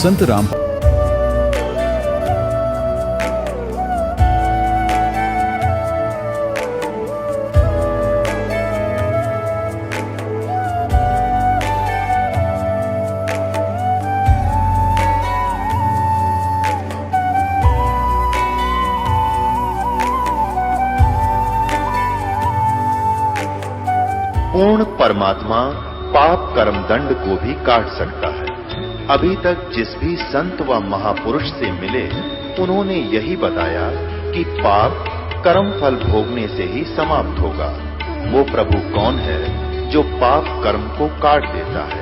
संत राम पूर्ण परमात्मा पाप कर्म दंड को भी काट सकता है। अभी तक जिस भी संत व महापुरुष से मिले उन्होंने यही बताया कि पाप कर्म फल भोगने से ही समाप्त होगा। वो प्रभु कौन है जो पाप कर्म को काट देता है,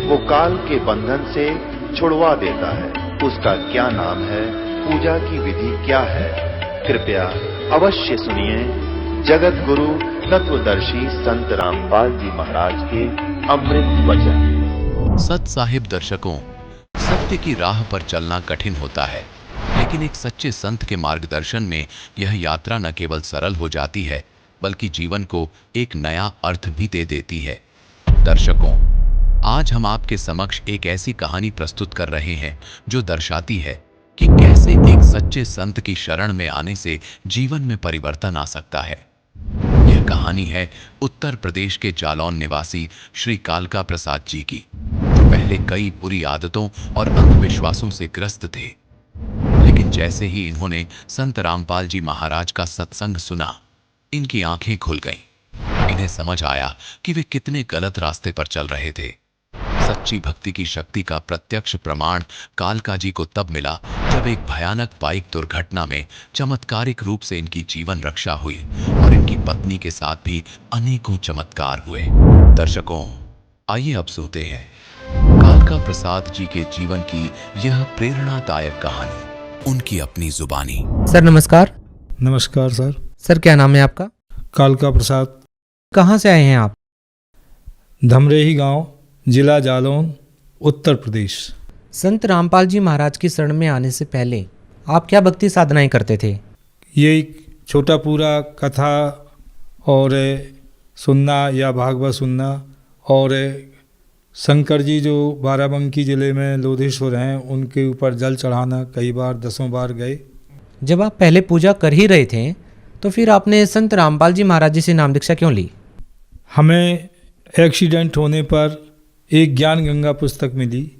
वो काल के बंधन से छुड़वा देता है। उसका क्या नाम है, पूजा की विधि क्या है? कृपया अवश्य सुनिए जगत गुरु तत्वदर्शी संत रामपाल जी महाराज के अमृत वचन। सत साहिब दर्शकों, सत्य की राह पर चलना कठिन होता है, लेकिन एक सच्चे संत के मार्गदर्शन में यह यात्रा न केवल सरल हो जाती है बल्कि जीवन को एक नया अर्थ भी दे देती है। दर्शकों, आज हम आपके समक्ष एक ऐसी कहानी प्रस्तुत कर रहे हैं जो दर्शाती है कि कैसे एक सच्चे संत की शरण में आने से जीवन में परिवर्तन आ सकता है। यह कहानी है उत्तर प्रदेश के जालौन निवासी श्री कालका प्रसाद जी की, जो पहले कई बुरी आदतों और अंधविश्वासों से ग्रस्त थे। लेकिन जैसे ही इन्होंने संत रामपाल जी महाराज का सत्संग सुना, इनकी आंखें खुल गईं। इन्हें समझ आया कि वे कितने गलत रास्ते पर चल रहे थे। सच्ची भक्ति की शक्ति का प्रत्यक्ष प्रमाण कालका जी को तब मिला जब एक भयानक बाइक दुर्घटना में चमत्कारिक रूप से इनकी जीवन रक्षा हुई और इनकी पत्नी के साथ भी अनेकों चमत्कार हुए। दर्शकों, आइए अब सुनते हैं कालका प्रसाद जी के जीवन की यह प्रेरणादायक कहानी, उनकी अपनी जुबानी। सर नमस्कार। नमस्कार सर। सर क्या नाम है आपका? कालका प्रसाद। कहाँ से आए हैं आप? धमरेही गांव, जिला जालौन, उत्तर प्रदेश। संत रामपाल जी महाराज की शरण में आने से पहले आप क्या भक्ति साधनाएं करते थे? ये छोटा पूरा कथा और सुनना या भागवत सुनना, और शंकर जी जो बाराबंकी ज़िले में लोधेश्वर हैं उनके ऊपर जल चढ़ाना, कई बार 10 बार गए। जब आप पहले पूजा कर ही रहे थे तो फिर आपने संत रामपाल जी महाराज जी से नाम दीक्षा क्यों ली? हमें एक्सीडेंट होने पर एक ज्ञान गंगा पुस्तक मिली,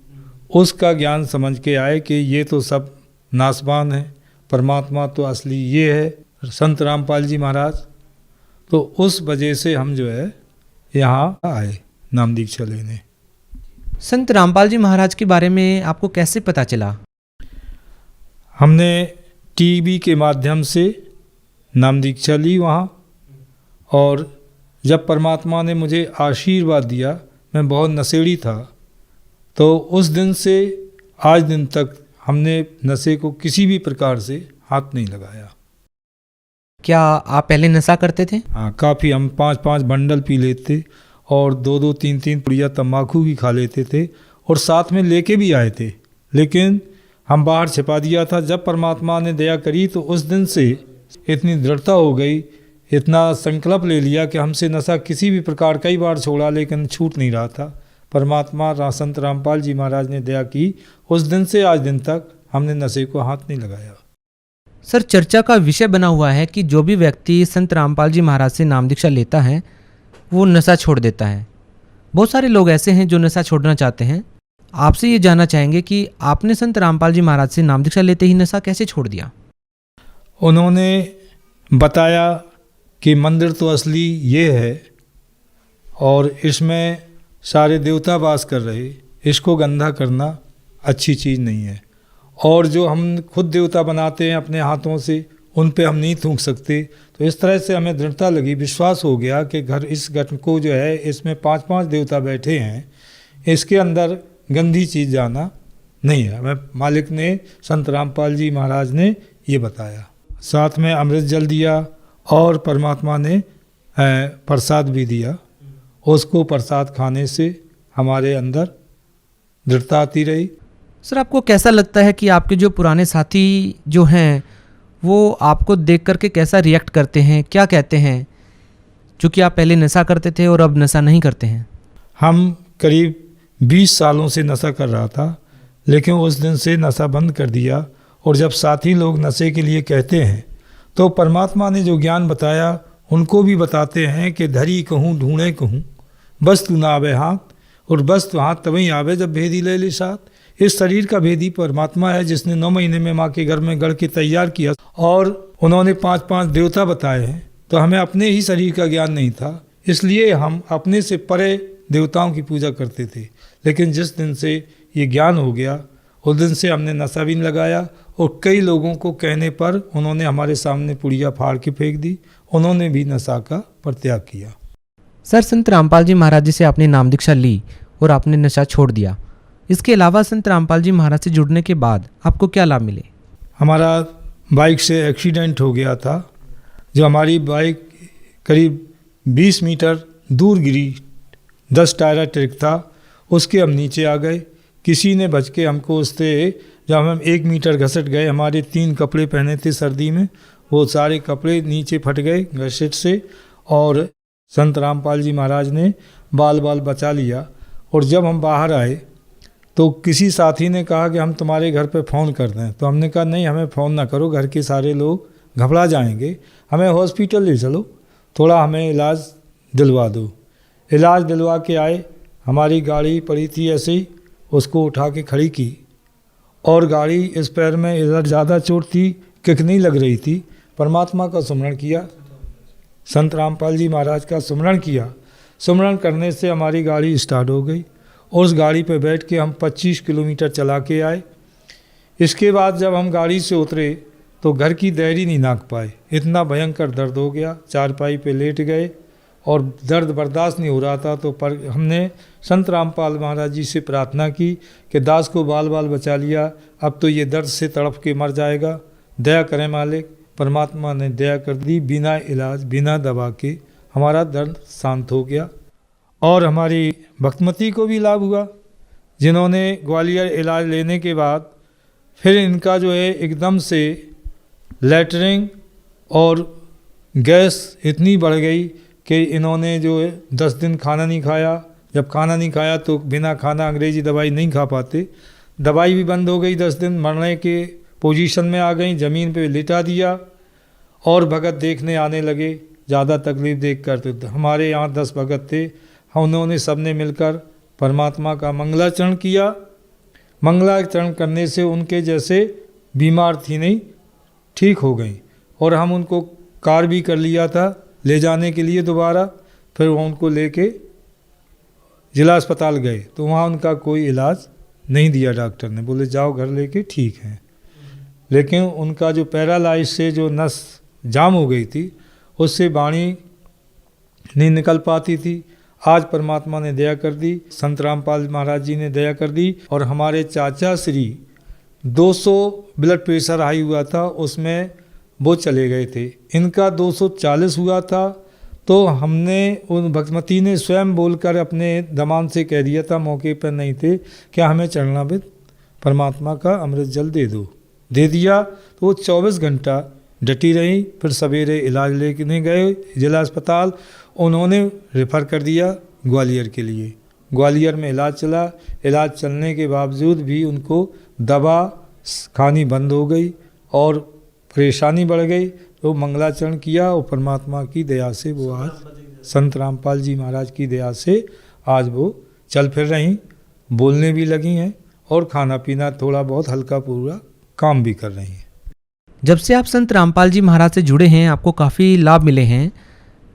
उसका ज्ञान समझ के आए कि ये तो सब नासवान है, परमात्मा तो असली ये है संत रामपाल जी महाराज। तो उस वजह से हम जो है यहाँ आए नाम दीक्षा लेने। संत रामपाल जी महाराज के बारे में आपको कैसे पता चला? हमने टीवी के माध्यम से नाम दीक्षा ली वहाँ, और जब परमात्मा ने मुझे आशीर्वाद दिया, मैं बहुत नशेड़ी था, तो उस दिन से आज दिन तक हमने नशे को किसी भी प्रकार से हाथ नहीं लगाया। क्या आप पहले नशा करते थे? हाँ, काफ़ी। हम 5-5 बंडल पी लेते और 2-2, 3-3 पुड़िया तम्बाकू भी खा लेते थे और साथ में लेके भी आए थे, लेकिन हम बाहर छिपा दिया था। जब परमात्मा ने दया करी तो उस दिन से इतनी दृढ़ता हो गई, इतना संकल्प ले लिया कि हमसे नशा किसी भी प्रकार, कई बार छोड़ा लेकिन छूट नहीं रहा था। परमात्मा संत रामपाल जी महाराज ने दया की, उस दिन से आज दिन तक हमने नशे को हाथ नहीं लगाया। सर चर्चा का विषय बना हुआ है कि जो भी व्यक्ति संत रामपाल जी महाराज से नाम दीक्षा लेता है वो नशा छोड़ देता है। बहुत सारे लोग ऐसे हैं जो नशा छोड़ना चाहते हैं। आपसे ये जानना चाहेंगे कि आपने संत रामपाल जी महाराज से नाम दीक्षा लेते ही नशा कैसे छोड़ दिया? उन्होंने बताया कि मंदिर तो असली ये है और इसमें सारे देवता वास कर रहे, इसको गंदा करना अच्छी चीज़ नहीं है, और जो हम खुद देवता बनाते हैं अपने हाथों से उन पे हम नहीं थूक सकते। तो इस तरह से हमें दृढ़ता लगी, विश्वास हो गया कि इस घट को जो है इसमें 5-5 देवता बैठे हैं, इसके अंदर गंदी चीज़ जाना नहीं है। हमें मालिक ने, संत रामपाल जी महाराज ने ये बताया। साथ में अमृत जल दिया और परमात्मा ने प्रसाद भी दिया। उसको प्रसाद खाने से हमारे अंदर दृढ़ता आती रही। सर आपको कैसा लगता है कि आपके जो पुराने साथी जो हैं वो आपको देख करके कैसा रिएक्ट करते हैं, क्या कहते हैं, चूँकि आप पहले नशा करते थे और अब नशा नहीं करते हैं? हम करीब 20 सालों से नशा कर रहा था, लेकिन उस दिन से नशा बंद कर दिया। और जब साथी लोग नशे के लिए कहते हैं तो परमात्मा ने जो ज्ञान बताया उनको भी बताते हैं कि धरी कहूँ ढूंढे कहूँ वस्तु ना आवे हाथ, और वस्तु हाथ तभी आवे जब भेदी ले ले साथ। इस शरीर का भेदी परमात्मा है जिसने 9 महीने में माँ के घर में गढ़ के तैयार किया, और उन्होंने 5-5 देवता बताए हैं। तो हमें अपने ही शरीर का ज्ञान नहीं था, इसलिए हम अपने से परे देवताओं की पूजा करते थे। लेकिन जिस दिन से ये ज्ञान हो गया उस दिन से हमने नशा भी नहीं लगाया, और कई लोगों को कहने पर उन्होंने हमारे सामने पुड़िया फाड़ के फेंक दी, उन्होंने भी नशा का परित्याग किया। सर, संत रामपाल जी महाराज जी से आपने नाम दीक्षा ली और आपने नशा छोड़ दिया। इसके अलावा संत रामपाल जी महाराज से जुड़ने के बाद आपको क्या लाभ मिले? हमारा बाइक से एक्सीडेंट हो गया था, जो हमारी बाइक करीब 20 मीटर दूर गिरी, 10 टायरा ट्रक था, उसके हम नीचे आ गए। किसी ने बच के हमको उससे, जब हम 1 मीटर घसट गए, हमारे 3 कपड़े पहने थे सर्दी में, वो सारे कपड़े नीचे फट गए घसीट से, और संत रामपाल जी महाराज ने बाल बचा लिया। और जब हम बाहर आए तो किसी साथी ने कहा कि हम तुम्हारे घर पे फ़ोन कर दें। तो हमने कहा नहीं, हमें फ़ोन ना करो, घर के सारे लोग घबरा जाएंगे, हमें हॉस्पिटल ले चलो, थोड़ा हमें इलाज दिलवा दो। इलाज दिलवा के आए, हमारी गाड़ी पड़ी थी ऐसे ही, उसको उठा के खड़ी की, और गाड़ी इस पैर में इधर ज़्यादा चोट थी, किक नहीं लग रही थी। परमात्मा का सुमरण किया, संत रामपाल जी महाराज का सुमरण किया। सुमरण करने से हमारी गाड़ी स्टार्ट हो गई, और उस गाड़ी पे बैठ के हम 25 किलोमीटर चला के आए। इसके बाद जब हम गाड़ी से उतरे तो घर की देहरी नहीं नाक पाए, इतना भयंकर दर्द हो गया। चारपाई पे लेट गए और दर्द बर्दाश्त नहीं हो रहा था। तो हमने संत रामपाल महाराज जी से प्रार्थना की कि दास को बाल बचा लिया, अब तो ये दर्द से तड़प के मर जाएगा, दया करें मालिक। परमात्मा ने दया कर दी, बिना इलाज बिना दवा के हमारा दर्द शांत हो गया। और हमारी भक्तमती को भी लाभ हुआ, जिन्होंने ग्वालियर इलाज लेने के बाद फिर इनका जो है एकदम से लैटरिन और गैस इतनी बढ़ गई कि इन्होंने जो है 10 दिन खाना नहीं खाया। जब खाना नहीं खाया तो बिना खाना अंग्रेजी दवाई नहीं खा पाते, दवाई भी बंद हो गई। 10 दिन मरने के पोजीशन में आ गई, ज़मीन पे लिटा दिया, और भगत देखने आने लगे। ज़्यादा तकलीफ़ देख कर तो हमारे यहाँ 10 भगत थे, उन्होंने सबने मिलकर परमात्मा का मंगलाचरण किया। मंगलाचरण करने से उनके जैसे बीमार थी नहीं, ठीक हो गई। और हम उनको कार भी कर लिया था ले जाने के लिए दोबारा। फिर उनको लेके जिला अस्पताल गए तो वहाँ उनका कोई इलाज नहीं दिया, डॉक्टर ने बोले जाओ घर लेके, ठीक है। लेकिन उनका जो पैरालाइज से जो नस जाम हो गई थी, उससे वाणी नहीं निकल पाती थी। आज परमात्मा ने दया कर दी, संत रामपाल महाराज जी ने दया कर दी। और हमारे चाचा श्री 200 ब्लड प्रेशर हाई हुआ था, उसमें वो चले गए थे। इनका 240 हुआ था। तो हमने उन भक्तमती ने स्वयं बोलकर अपने दमान से कह दिया था, मौके पर नहीं थे, क्या हमें चरणामृत परमात्मा का अमृत जल दे दिया। तो वो 24 घंटा डटी रही। फिर सवेरे इलाज लेने गए जिला अस्पताल, उन्होंने रेफ़र कर दिया ग्वालियर के लिए। ग्वालियर में इलाज चला। इलाज चलने के बावजूद भी उनको दवा खानी बंद हो गई और परेशानी बढ़ गई। तो मंगलाचरण किया और परमात्मा की दया से वो आज संत रामपाल जी महाराज की दया से आज वो चल फिर रही, बोलने भी लगी हैं और खाना पीना थोड़ा बहुत हल्का पूरा काम भी कर रही हैं। जब से आप संत रामपाल जी महाराज से जुड़े हैं, आपको काफ़ी लाभ मिले हैं।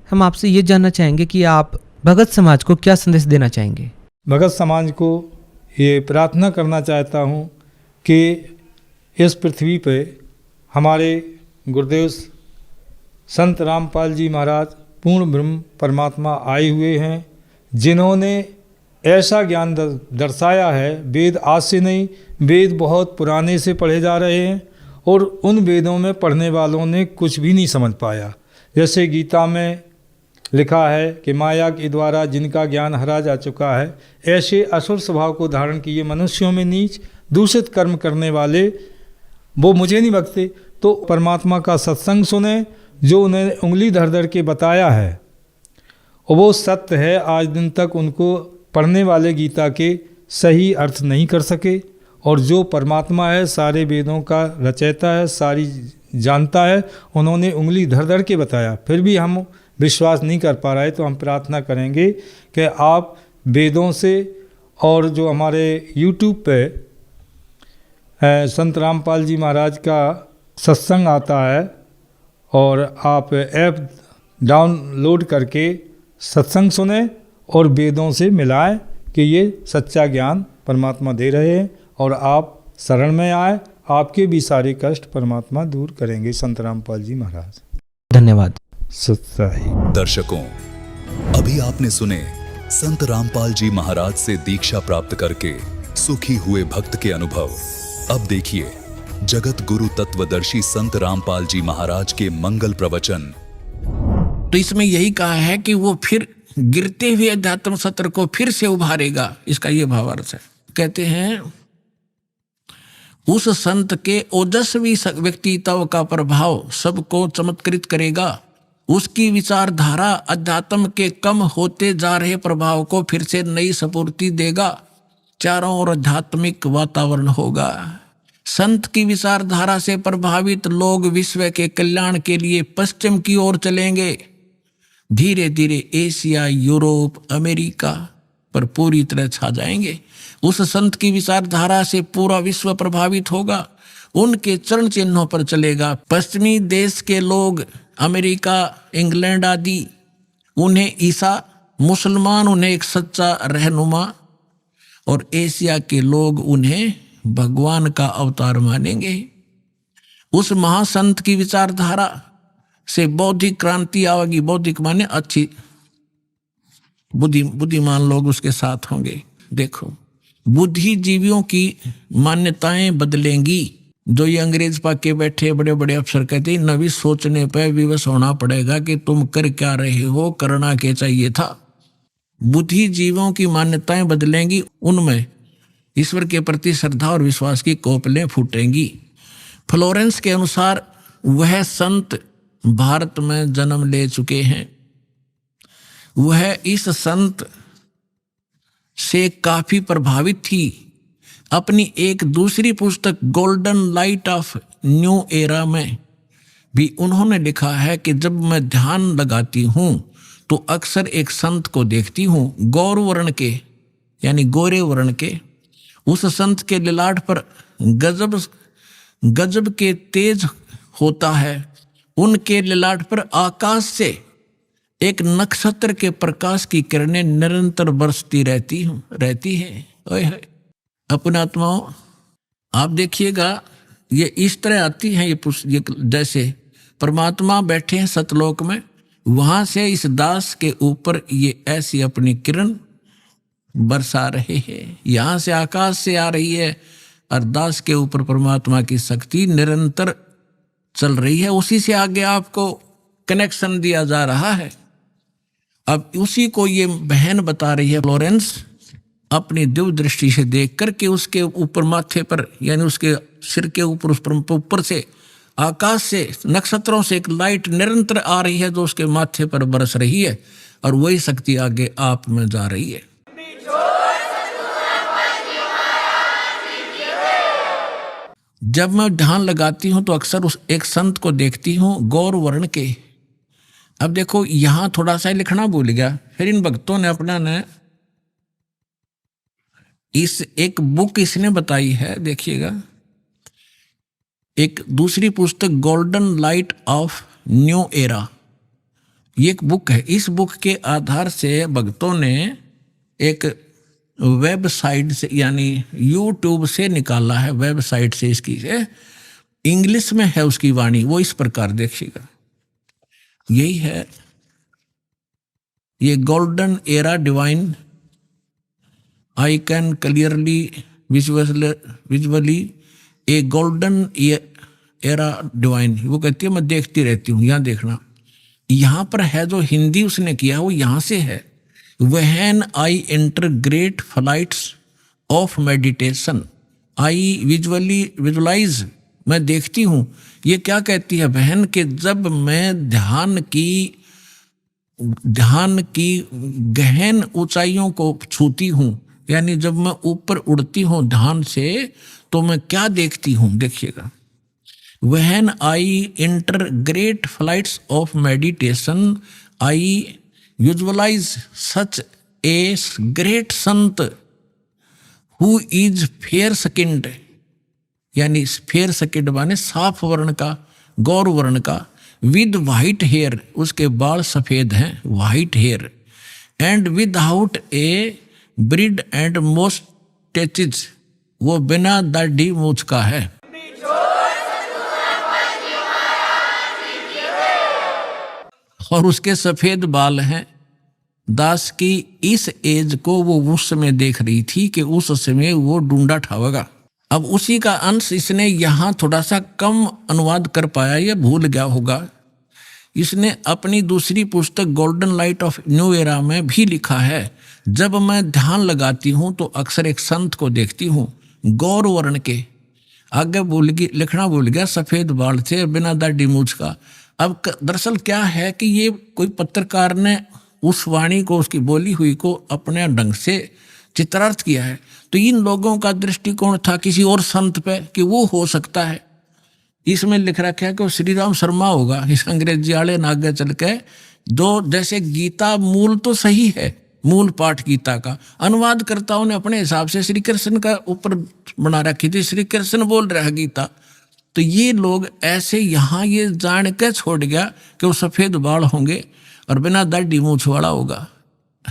हम आपसे ये जानना चाहेंगे कि आप भगत समाज को क्या संदेश देना चाहेंगे? भगत समाज को ये प्रार्थना करना चाहता हूँ कि इस पृथ्वी पे हमारे गुरुदेव संत रामपाल जी महाराज पूर्ण ब्रह्म परमात्मा आए हुए हैं, जिन्होंने ऐसा ज्ञान दर्शाया है। वेद आज से नहीं, वेद बहुत पुराने से पढ़े जा रहे हैं और उन वेदों में पढ़ने वालों ने कुछ भी नहीं समझ पाया। जैसे गीता में लिखा है कि माया के द्वारा जिनका ज्ञान हरा जा चुका है, ऐसे असुर स्वभाव को धारण किए मनुष्यों में नीच दूषित कर्म करने वाले वो मुझे नहीं बख्शते। तो परमात्मा का सत्संग सुने, जो उन्हें उंगली धर के बताया है और वो सत्य है। आज दिन तक उनको पढ़ने वाले गीता के सही अर्थ नहीं कर सके और जो परमात्मा है, सारे वेदों का रचयिता है, सारी जानता है, उन्होंने उंगली धर धर के बताया, फिर भी हम विश्वास नहीं कर पा रहे, तो हम प्रार्थना करेंगे कि आप वेदों से और जो हमारे YouTube पे संत रामपाल जी महाराज का सत्संग आता है, और आप ऐप डाउनलोड करके सत्संग सुने और वेदों से मिलाएं कि ये सच्चा ज्ञान परमात्मा दे रहे हैं, और आप शरण में आए, आपके भी सारे कष्ट परमात्मा दूर करेंगे। संत रामपाल जी महाराज। धन्यवाद। सत्साई। दर्शकों, अभी आपने सुने संत रामपाल जी महाराज से दीक्षा प्राप्त करके सुखी हुए भक्त के अनुभव। अब देखिए जगत गुरु तत्वदर्शी संत रामपाल जी महाराज के मंगल प्रवचन। तो इसमें यही कहा है कि वो फिर गिरते हुए अध्यात्म सत्र को फिर से उभारेगा, इसका ये भावार्थ है। कहते हैं उस संत के ओजस्वी व्यक्तित्व का प्रभाव सबको चमत्कृत करेगा। उसकी विचारधारा अध्यात्म के कम होते जा रहे प्रभाव को फिर से नई स्फूर्ति देगा। चारों ओर आध्यात्मिक वातावरण होगा। संत की विचारधारा से प्रभावित लोग विश्व के कल्याण के लिए पश्चिम की ओर चलेंगे। धीरे धीरे एशिया, यूरोप, अमेरिका पर पूरी तरह छा जाएंगे। उस संत की विचारधारा से पूरा विश्व प्रभावित होगा, उनके चरण चिन्हों पर चलेगा। पश्चिमी देश के लोग, अमेरिका, इंग्लैंड आदि, उन्हें ईसा, मुसलमान उन्हें एक सच्चा रहनुमा, और एशिया के लोग उन्हें भगवान का अवतार मानेंगे। उस महासंत की विचारधारा से बौद्धिक क्रांति आवेगी। बौद्धिक माने अच्छी बुद्धिमान लोग उसके साथ होंगे। देखो, बुद्धिजीवियों की मान्यताएं बदलेंगी। जो ये अंग्रेज पाके बैठे बड़े बड़े अफसर कहते हैं, नवी सोचने पर विवश होना पड़ेगा कि तुम कर क्या रहे हो, करना क्या चाहिए था। बुद्धिजीवियों की मान्यताएं बदलेंगी, उनमें ईश्वर के प्रति श्रद्धा और विश्वास की कोपलें फूटेंगी। फ्लोरेंस के अनुसार वह संत भारत में जन्म ले चुके हैं। वह इस संत से काफी प्रभावित थी। अपनी एक दूसरी पुस्तक golden light of new era में भी उन्होंने लिखा है कि जब मैं ध्यान लगाती हूँ तो अक्सर एक संत को देखती हूँ, गौर वर्ण के यानी गोरे वर्ण के। उस संत के ललाट पर गजब के तेज होता है। उनके ललाट पर आकाश से एक नक्षत्र के प्रकाश की किरणें निरंतर बरसती रहती है। अपने आत्माओं, आप देखिएगा ये इस तरह आती हैं ये जैसे परमात्मा बैठे हैं सतलोक में, वहां से इस दास के ऊपर ये ऐसी अपनी किरण बरसा रहे हैं। यहाँ से आकाश से आ रही है और दास के ऊपर परमात्मा की शक्ति निरंतर चल रही है। उसी से आगे आपको कनेक्शन दिया जा रहा है। अब उसी को ये बहन बता रही है फ्लोरेंस, अपनी दिव्य दृष्टि से देख कर के उसके ऊपर माथे पर यानी उसके सिर के ऊपर उस पर ऊपर से आकाश से नक्षत्रों से एक लाइट निरंतर आ रही है जो उसके माथे पर बरस रही है, और वही शक्ति आगे आप में जा रही है। जब मैं ध्यान लगाती हूं तो अक्सर उस एक संत को देखती हूं गौर वर्ण के। अब देखो यहां थोड़ा सा लिखना भूल गया, फिर इन भक्तों ने अपना ने इस एक बुक इसने बताई है, देखिएगा, एक दूसरी पुस्तक golden light of new era, ये एक बुक है। इस बुक के आधार से भक्तों ने एक वेबसाइट से यानी यूट्यूब से निकाला है, वेबसाइट से इसकी से इंग्लिश में है उसकी वाणी। वो इस प्रकार देखिएगा, यही है ये golden era divine, I can clearly visually A golden era divine. वो कहती है मैं देखती रहती हूँ, यहाँ देखना, यहाँ पर है जो हिंदी उसने किया वो यहाँ से है। When I enter great flights of meditation I visualise, मैं देखती हूँ। ये क्या कहती है बहन कि जब मैं ध्यान की गहन ऊंचाइयों को छूती हूँ, यानी जब मैं ऊपर उड़ती हूँ ध्यान से तो मैं क्या देखती हूँ, देखिएगा। When I enter great flights of meditation, I visualize such a great sant who is fair skinned, यानी फेयर skinned माने साफ वर्ण का, गौर वर्ण का, with white hair, उसके बाल सफेद हैं, white hair, and without a beard and mustaches, वो बिना दाढ़ी मूछ का है। और उसके सफेद बाल हैं। दास की इस एज को वो उस समय देख रही थी कि उस समय वो ढूंढा ठावेगा। अब उसी का अंश इसने यहाँ थोड़ा सा कम अनुवाद कर पाया, ये भूल गया होगा। इसने अपनी दूसरी पुस्तक golden light of new era में भी लिखा है, जब मैं ध्यान लगाती हूँ तो अक्सर एक संत को देखती हूँ, गौर वर्ण के, आगे लिखना भूल गया, सफेद बाल थे, बिना दाढ़ी मूछ का। अब दरअसल क्या है कि ये कोई पत्रकार ने उस वाणी को, उसकी बोली हुई को अपने ढंग से चित्रार्थ किया है। तो इन लोगों का दृष्टिकोण था किसी और संत पे कि वो हो सकता है। इसमें लिख रखा है कि वो श्री राम शर्मा होगा, इस अंग्रेजी वाले ने आगे चल के जो, जैसे गीता मूल तो सही है, मूल पाठ गीता का, अनुवादकर्ताओं ने अपने हिसाब से श्री कृष्ण का ऊपर बना रखी थी, श्री कृष्ण बोल रहा है गीता। तो ये लोग ऐसे यहाँ ये जान के छोड़ गया कि वो सफ़ेद बाल होंगे और बिना दाढ़ी मूछ वाला होगा,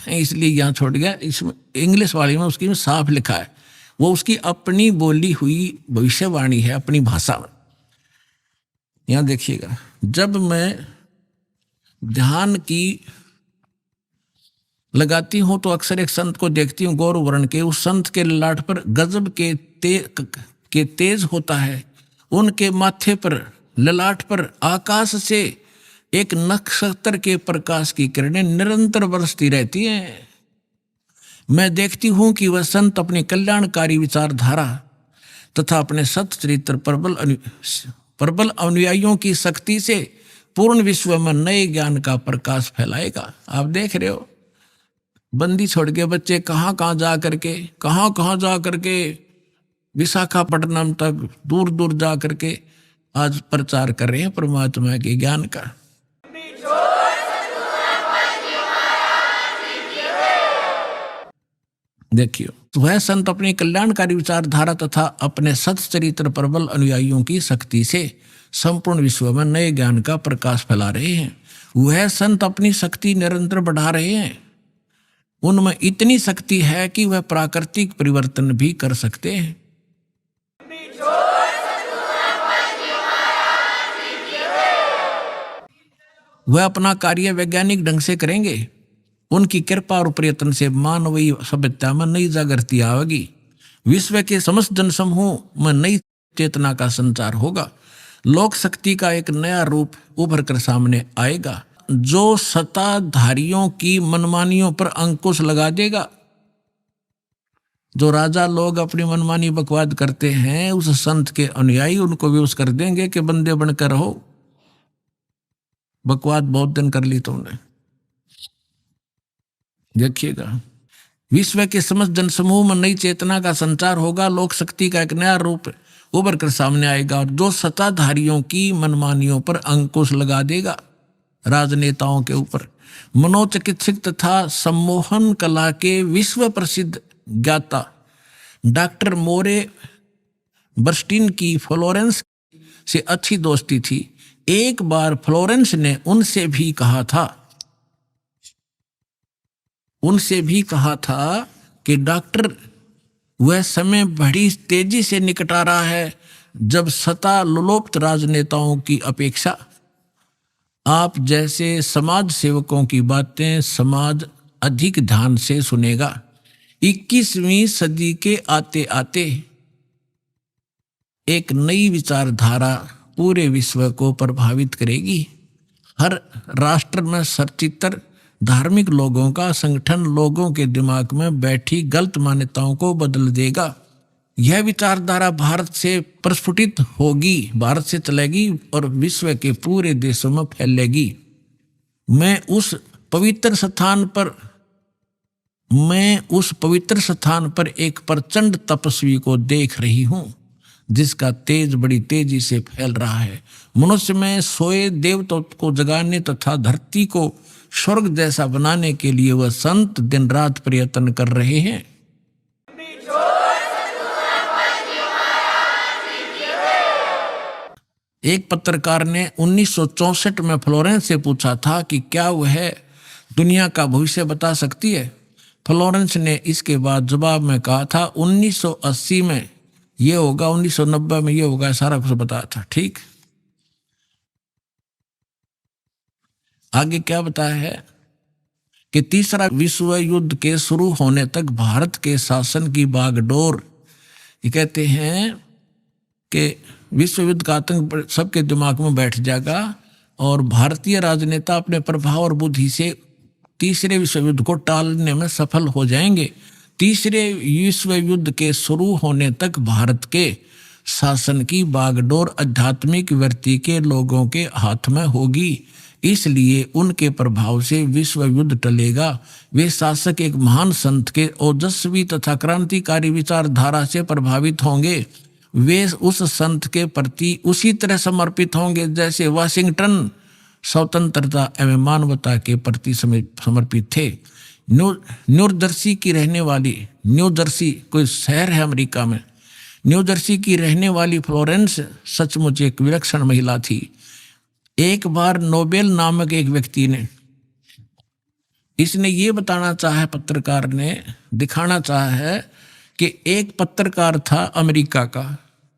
इसलिए यहाँ छोड़ गया। इसमें इंग्लिश वाली में उसकी में साफ लिखा है, वो उसकी अपनी बोली हुई भविष्यवाणी है, अपनी भाषा में। यहाँ देखिएगा, जब मैं ध्यान की लगाती हूँ तो अक्सर एक संत को देखती हूँ, गौर वर्ण के। उस संत के ललाट पर गजब के तेज होता है, उनके माथे पर, ललाट पर आकाश से एक नक्षत्र के प्रकाश की किरणें निरंतर बरसती रहती हैं। मैं देखती हूं कि वह संत अपनी कल्याणकारी विचारधारा तथा अपने सच्चरित्र प्रबल अनुयायियों की शक्ति से पूर्ण विश्व में नए ज्ञान का प्रकाश फैलाएगा। आप देख रहे हो, बंदी छोड़ के बच्चे कहाँ जा करके विशाखापट्टनम तक दूर दूर जा करके आज प्रचार कर रहे हैं परमात्मा के ज्ञान का। देखियो, तो वह संत अपनी कल्याणकारी विचारधारा तथा अपने सच्चरित्र प्रबल अनुयायियों की शक्ति से संपूर्ण विश्व में नए ज्ञान का प्रकाश फैला रहे हैं। वह संत अपनी शक्ति निरंतर बढ़ा रहे हैं। उनमें इतनी शक्ति है कि वह प्राकृतिक परिवर्तन भी कर सकते हैं। वह अपना कार्य वैज्ञानिक ढंग से करेंगे। उनकी कृपा और प्रयत्न से मानवीय सभ्यता में नई जागृति आएगी। विश्व के समस्त जनसमूह में नई चेतना का संचार होगा। लोक शक्ति का एक नया रूप उभर कर सामने आएगा, जो सत्ताधारियों की मनमानियों पर अंकुश लगा देगा। जो राजा लोग अपनी मनमानी बकवाद करते हैं, उस संत के अनुयायी उनको विवश कर देंगे कि बंदे बनकर रहो, बकवाद बहुत दिन कर ली तुमने। देखिएगा, विश्व के समस्त जनसमूह में नई चेतना का संचार होगा। लोक शक्ति का एक नया रूप उभर कर सामने आएगा और जो सत्ताधारियों की मनमानियों पर अंकुश लगा देगा। राजनेताओं के ऊपर मनोचिकित्सक तथा सम्मोहन कला के विश्व प्रसिद्ध ज्ञाता डॉक्टर मोरे बर्स्टीन की फ्लोरेंस से अच्छी दोस्ती थी। एक बार फ्लोरेंस ने उनसे भी कहा था कि डॉक्टर, वह समय बड़ी तेजी से निकट आ रहा है जब सत्ता लोलुप्त राजनेताओं की अपेक्षा आप जैसे समाज सेवकों की बातें समाज अधिक ध्यान से सुनेगा। 21वीं सदी के आते आते एक नई विचारधारा पूरे विश्व को प्रभावित करेगी। हर राष्ट्र में सचित्र धार्मिक लोगों का संगठन लोगों के दिमाग में बैठी गलत मान्यताओं को बदल देगा। यह विचारधारा भारत से प्रस्फुटित होगी, भारत से चलेगी और विश्व के पूरे देशों में फैलेगी। मैं उस पवित्र स्थान पर मैं उस पवित्र स्थान पर एक प्रचंड तपस्वी को देख रही हूँ जिसका तेज बड़ी तेजी से फैल रहा है। मनुष्य में सोए देवताओं को जगाने तथा धरती को स्वर्ग जैसा बनाने के लिए वह संत दिन रात प्रयत्न कर रहे हैं। एक पत्रकार ने 1964 में फ्लोरेंस से पूछा था कि क्या वह दुनिया का भविष्य बता सकती है। फ्लोरेंस ने इसके बाद जवाब में कहा था 1980 में ये होगा, 1990 में ये होगा, सारा कुछ बताया था। ठीक, आगे क्या बताया है कि तीसरा विश्व युद्ध के शुरू होने तक भारत के शासन की बागडोर, ये कहते हैं कि विश्व युद्ध का आतंक सबके दिमाग में बैठ जाएगा और भारतीय राजनेता अपने प्रभाव और बुद्धि से तीसरे विश्व युद्ध को टालने में सफल हो जाएंगे। तीसरे विश्व युद्ध के शुरू होने तक भारत के शासन की बागडोर आध्यात्मिक वृत्ति के लोगों के हाथ में होगी, इसलिए उनके प्रभाव से विश्व युद्ध टलेगा। वे शासक एक महान संत के ओजस्वी तथा क्रांतिकारी विचारधारा से प्रभावित होंगे। वे उस संत के प्रति उसी तरह समर्पित होंगे जैसे वाशिंगटन स्वतंत्रता एवं मानवता के प्रति समर्पित थे। न्यू जर्सी की रहने वाली, न्यू जर्सी कोई शहर है अमेरिका में, न्यू जर्सी की रहने वाली फ्लोरेंस सचमुच एक विलक्षण महिला थी। एक बार नोबेल नामक एक व्यक्ति ने, इसने ये बताना चाहा, पत्रकार ने दिखाना चाहा है कि एक पत्रकार था अमेरिका का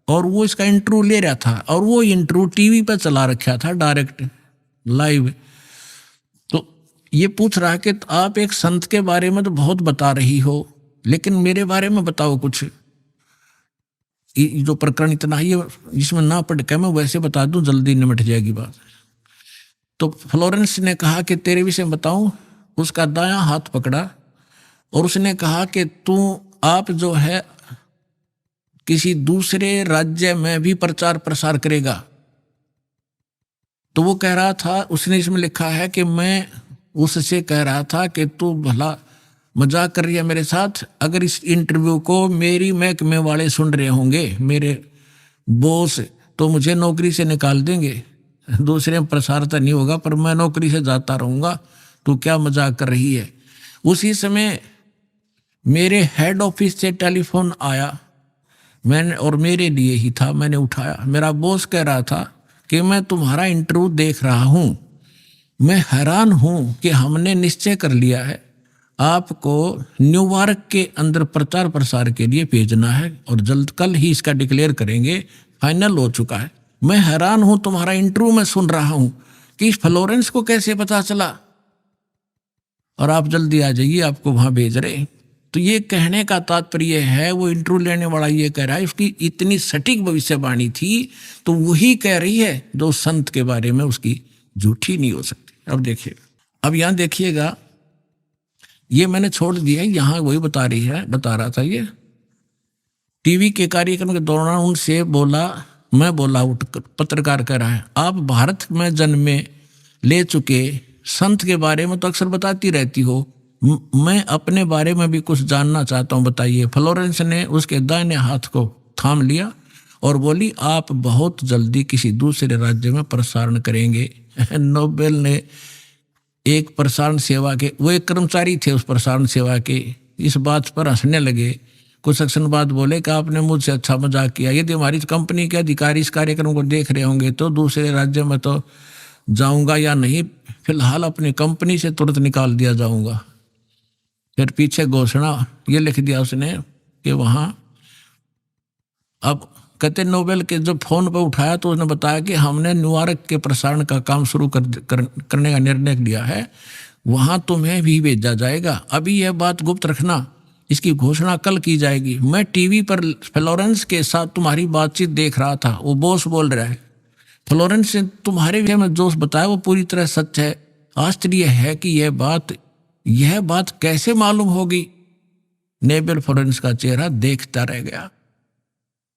और वो इसका इंटरव्यू ले रहा था और वो इंटरव्यू टीवी पर चला रखा था डायरेक्ट लाइव। तो ये पूछ रहा है कि आप एक संत के बारे में तो बहुत बता रही हो, लेकिन मेरे बारे में बताओ कुछ। जो प्रकरण इतना ही इसमें ना पढ़ के मैं वैसे बता दूं, जल्दी निमट जाएगी बात। तो फ्लोरेंस ने कहा कि तेरे विषय में बताऊं। उसका दायां हाथ पकड़ा और उसने कहा कि आप जो है किसी दूसरे राज्य में भी प्रचार प्रसार करेगा। तो वो कह रहा था, उसने इसमें लिखा है कि मैं उससे कह रहा था कि तू भला मजाक कर रही है मेरे साथ। अगर इस इंटरव्यू को मेरी महकमे वाले सुन रहे होंगे, मेरे बॉस, तो मुझे नौकरी से निकाल देंगे। दूसरे में प्रसार तो नहीं होगा पर मैं नौकरी से जाता रहूँगा। तू क्या मजाक कर रही है। उसी समय मेरे हेड ऑफिस से टेलीफोन आया, मैंने, और मेरे लिए ही था, मैंने उठाया। मेरा बॉस कह रहा था कि मैं तुम्हारा इंटरव्यू देख रहा हूँ, मैं हैरान हूँ कि हमने निश्चय कर लिया है आपको न्यूयॉर्क के अंदर प्रचार प्रसार के लिए भेजना है और जल्द कल ही इसका डिक्लेयर करेंगे, फाइनल हो चुका है। मैं हैरान हूँ, तुम्हारा इंटरव्यू मैं सुन रहा हूँ कि फ्लोरेंस को कैसे पता चला और आप जल्दी आ जाइए, आपको वहाँ भेज रहे। तो ये कहने का तात्पर्य है, वो इंटरव्यू लेने वाला ये कह रहा है उसकी इतनी सटीक भविष्यवाणी थी, तो वही कह रही है जो संत के बारे में उसकी झूठी नहीं हो सकती। अब देखिए, अब यहाँ देखिएगा, ये मैंने छोड़ दिया, यहाँ वही बता रहा था। ये टीवी के कार्यक्रम के दौरान उनसे बोला, मैं बोला, पत्रकार कह रहा है, आप भारत में जन्मे ले चुके संत के बारे में तो अक्सर बताती रहती हो, मैं अपने बारे में भी कुछ जानना चाहता हूँ, बताइए। फ्लोरेंस ने उसके दाहिने हाथ को थाम लिया और बोली, आप बहुत जल्दी किसी दूसरे राज्य में प्रसारण करेंगे। नोबेल ने एक प्रसारण सेवा के, वो एक कर्मचारी थे उस प्रसारण सेवा के, इस बात पर हंसने लगे। कुछ सेक्शन बाद बोले कि आपने मुझसे अच्छा मजाक किया, यदि हमारी कंपनी के अधिकारी इस कार्यक्रम को देख रहे होंगे तो दूसरे राज्य में तो जाऊंगा या नहीं, फिलहाल अपनी कंपनी से तुरंत निकाल दिया जाऊंगा। फिर पीछे घोषणा ये लिख दिया उसने कि वहाँ, अब कहते नोबेल के जब फोन पर उठाया तो उसने बताया कि हमने न्यूयॉर्क के प्रसारण का काम शुरू करने का निर्णय लिया है, वहाँ तुम्हें भी भेजा जाएगा। अभी यह बात गुप्त रखना, इसकी घोषणा कल की जाएगी। मैं टीवी पर फ्लोरेंस के साथ तुम्हारी बातचीत देख रहा था, वो बॉस बोल रहा है, फ्लोरेंस ने तुम्हारे विषय में जो बताया वो पूरी तरह सच है। आश्चर्य है कि यह बात कैसे मालूम होगी। नोबेल फ्लोरेंस का चेहरा देखता रह गया।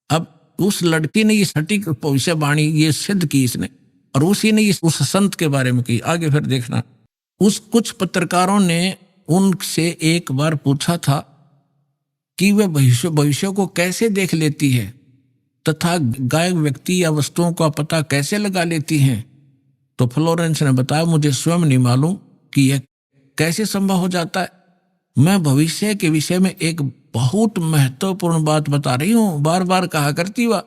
अब उस लड़की ने ये सटीक भविष्यवाणी ये सिद्ध की इसने, और उसी ने उस संत के बारे में की। आगे फिर देखना, उस कुछ पत्रकारों ने उनसे एक बार पूछा था कि वे भविष्य को कैसे देख लेती है तथा गायब व्यक्ति या वस्तुओं का पता कैसे लगा लेती हैं, तो फ्लोरेंस ने बताया, मुझे स्वयं नहीं मालूम कि यह कैसे संभव हो जाता है। मैं भविष्य के विषय में एक बहुत महत्वपूर्ण बात बता रही हूं। बार बार कहा करती वह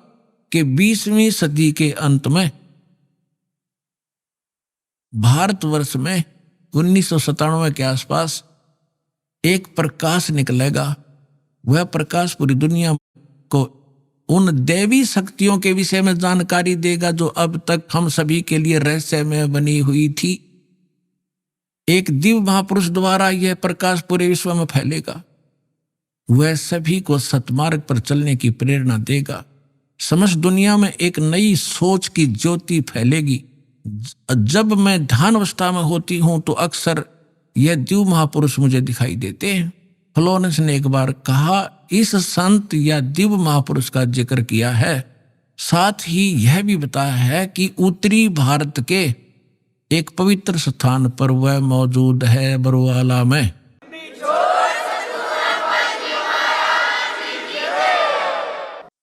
कि 20वीं सदी के अंत में भारतवर्ष में 1997 के आसपास एक प्रकाश निकलेगा। वह प्रकाश पूरी दुनिया को उन दैवी शक्तियों के विषय में जानकारी देगा जो अब तक हम सभी के लिए रहस्यमय बनी हुई थी। एक दिव्य महापुरुष द्वारा यह प्रकाश पूरे विश्व में फैलेगा। वह सभी को सतमार्ग पर चलने की प्रेरणा देगा। समस्त दुनिया में एक नई सोच की ज्योति फैलेगी। जब मैं ध्यान अवस्था में होती हूं तो अक्सर यह दिव्य महापुरुष मुझे दिखाई देते हैं। फ्लोरेंस ने एक बार कहा, इस संत या दिव्य महापुरुष का जिक्र किया है, साथ ही यह भी बताया है कि उत्तरी भारत के एक पवित्र स्थान पर वह मौजूद है, बरवाला में।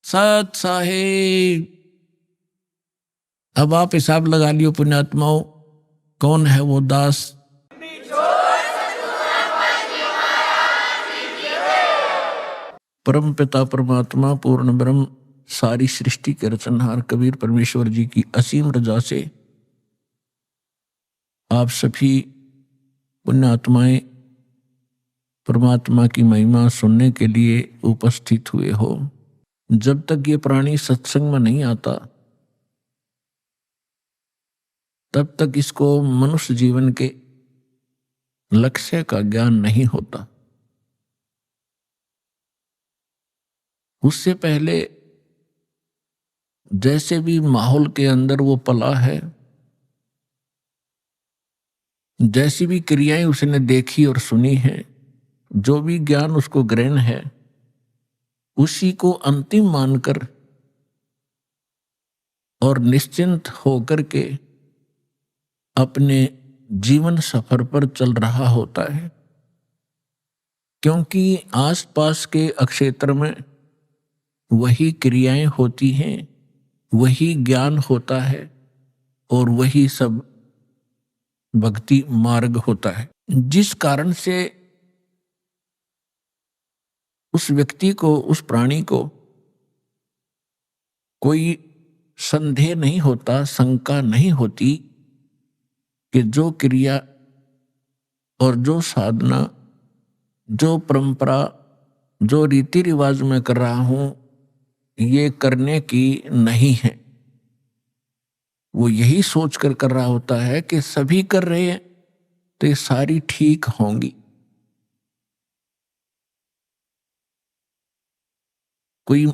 सत साहेब, अब आप हिसाब लगा लियो पुण्यात्माओं, कौन है वो दास। परम पिता परमात्मा पूर्ण ब्रह्म सारी सृष्टि के रचनहार कबीर परमेश्वर जी की असीम रजा से आप सभी पुण्यात्माएं परमात्मा की महिमा सुनने के लिए उपस्थित हुए हो। जब तक ये प्राणी सत्संग में नहीं आता तब तक इसको मनुष्य जीवन के लक्ष्य का ज्ञान नहीं होता। उससे पहले जैसे भी माहौल के अंदर वो पला है, जैसी भी क्रियाएं उसने देखी और सुनी है, जो भी ज्ञान उसको ग्रहण है, उसी को अंतिम मानकर और निश्चिंत होकर के अपने जीवन सफर पर चल रहा होता है। क्योंकि आसपास के अक्षेत्र में वही क्रियाएं होती हैं, वही ज्ञान होता है और वही सब भक्ति मार्ग होता है, जिस कारण से उस व्यक्ति को, उस प्राणी को कोई संदेह नहीं होता, शंका नहीं होती कि जो क्रिया और जो साधना, जो परंपरा, जो रीति रिवाज में कर रहा हूं, ये करने की नहीं है। वो यही सोचकर कर रहा होता है कि सभी कर रहे हैं तो ये सारी ठीक होंगी। कोई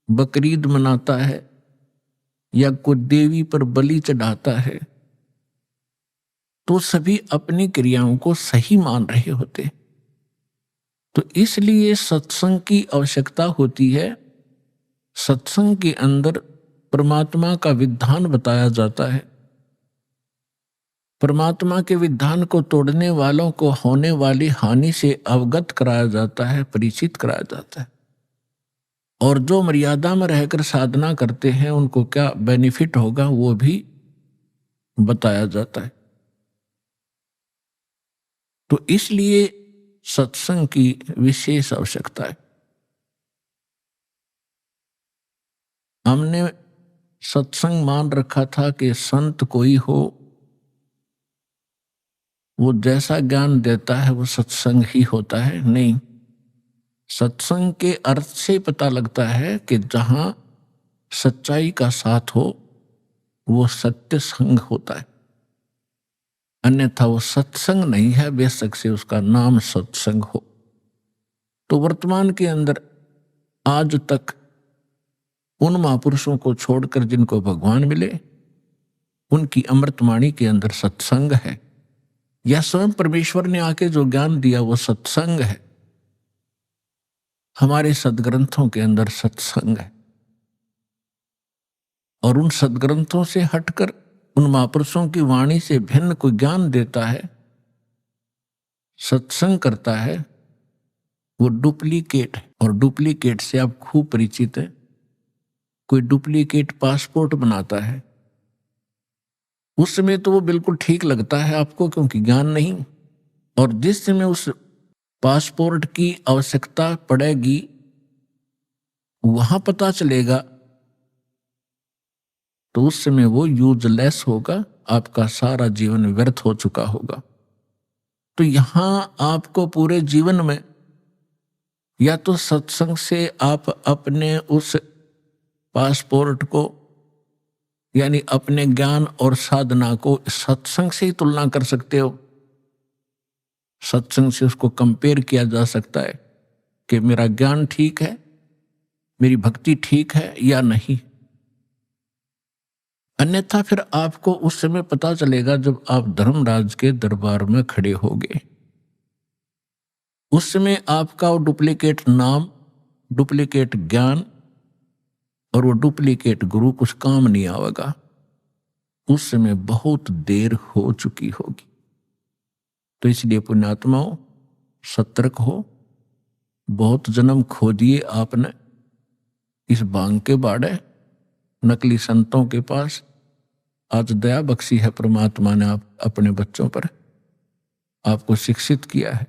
बकरीद मनाता है या कोई देवी पर बलि चढ़ाता है तो सभी अपनी क्रियाओं को सही मान रहे होते। तो इसलिए सत्संग की आवश्यकता होती है। सत्संग के अंदर परमात्मा का विधान बताया जाता है। परमात्मा के विधान को तोड़ने वालों को होने वाली हानि से अवगत कराया जाता है, परिचित कराया जाता है। और जो मर्यादा में रहकर साधना करते हैं उनको क्या बेनिफिट होगा वो भी बताया जाता है। तो इसलिए सत्संग की विशेष आवश्यकता है। हमने सत्संग मान रखा था कि संत कोई हो, वो जैसा ज्ञान देता है वो सत्संग ही होता है। नहीं, सत्संग के अर्थ से पता लगता है कि जहां सच्चाई का साथ हो वो सत्य संग होता है, अन्यथा वो सत्संग नहीं है, बेशक से उसका नाम सत्संग हो। तो वर्तमान के अंदर आज तक उन महापुरुषों को छोड़कर जिनको भगवान मिले, उनकी अमृतवाणी के अंदर सत्संग है, या स्वयं परमेश्वर ने आके जो ज्ञान दिया वो सत्संग है। हमारे सदग्रंथों के अंदर सत्संग है। और उन सदग्रंथों से हटकर उन महापुरुषों की वाणी से भिन्न कोई ज्ञान देता है, सत्संग करता है वो डुप्लीकेट है, और डुप्लीकेट से आप खूब परिचित है। कोई डुप्लीकेट पासपोर्ट बनाता है, उस समय तो वो बिल्कुल ठीक लगता है आपको, क्योंकि ज्ञान नहीं। और जिस समय उस पासपोर्ट की आवश्यकता पड़ेगी, वहां पता चलेगा, तो उस समय वो यूजलेस होगा, आपका सारा जीवन व्यर्थ हो चुका होगा। तो यहां आपको पूरे जीवन में या तो सत्संग से आप अपने उस पासपोर्ट को, यानी अपने ज्ञान और साधना को सत्संग से ही तुलना कर सकते हो। सत्संग से उसको कंपेयर किया जा सकता है कि मेरा ज्ञान ठीक है, मेरी भक्ति ठीक है या नहीं। अन्यथा फिर आपको उस समय पता चलेगा जब आप धर्मराज के दरबार में खड़े होगे। उस समय आपका वो डुप्लीकेट नाम, डुप्लीकेट ज्ञान और वो डुप्लीकेट गुरु कुछ काम नहीं आएगा। उस समय बहुत देर हो चुकी होगी। तो इसलिए पुण्यात्माओं, सतर्क हो। बहुत जन्म खो दिए आपने इस भांग के बाड़े, नकली संतों के पास। आज दया बख्शी है परमात्मा ने आप अपने बच्चों पर, आपको शिक्षित किया है,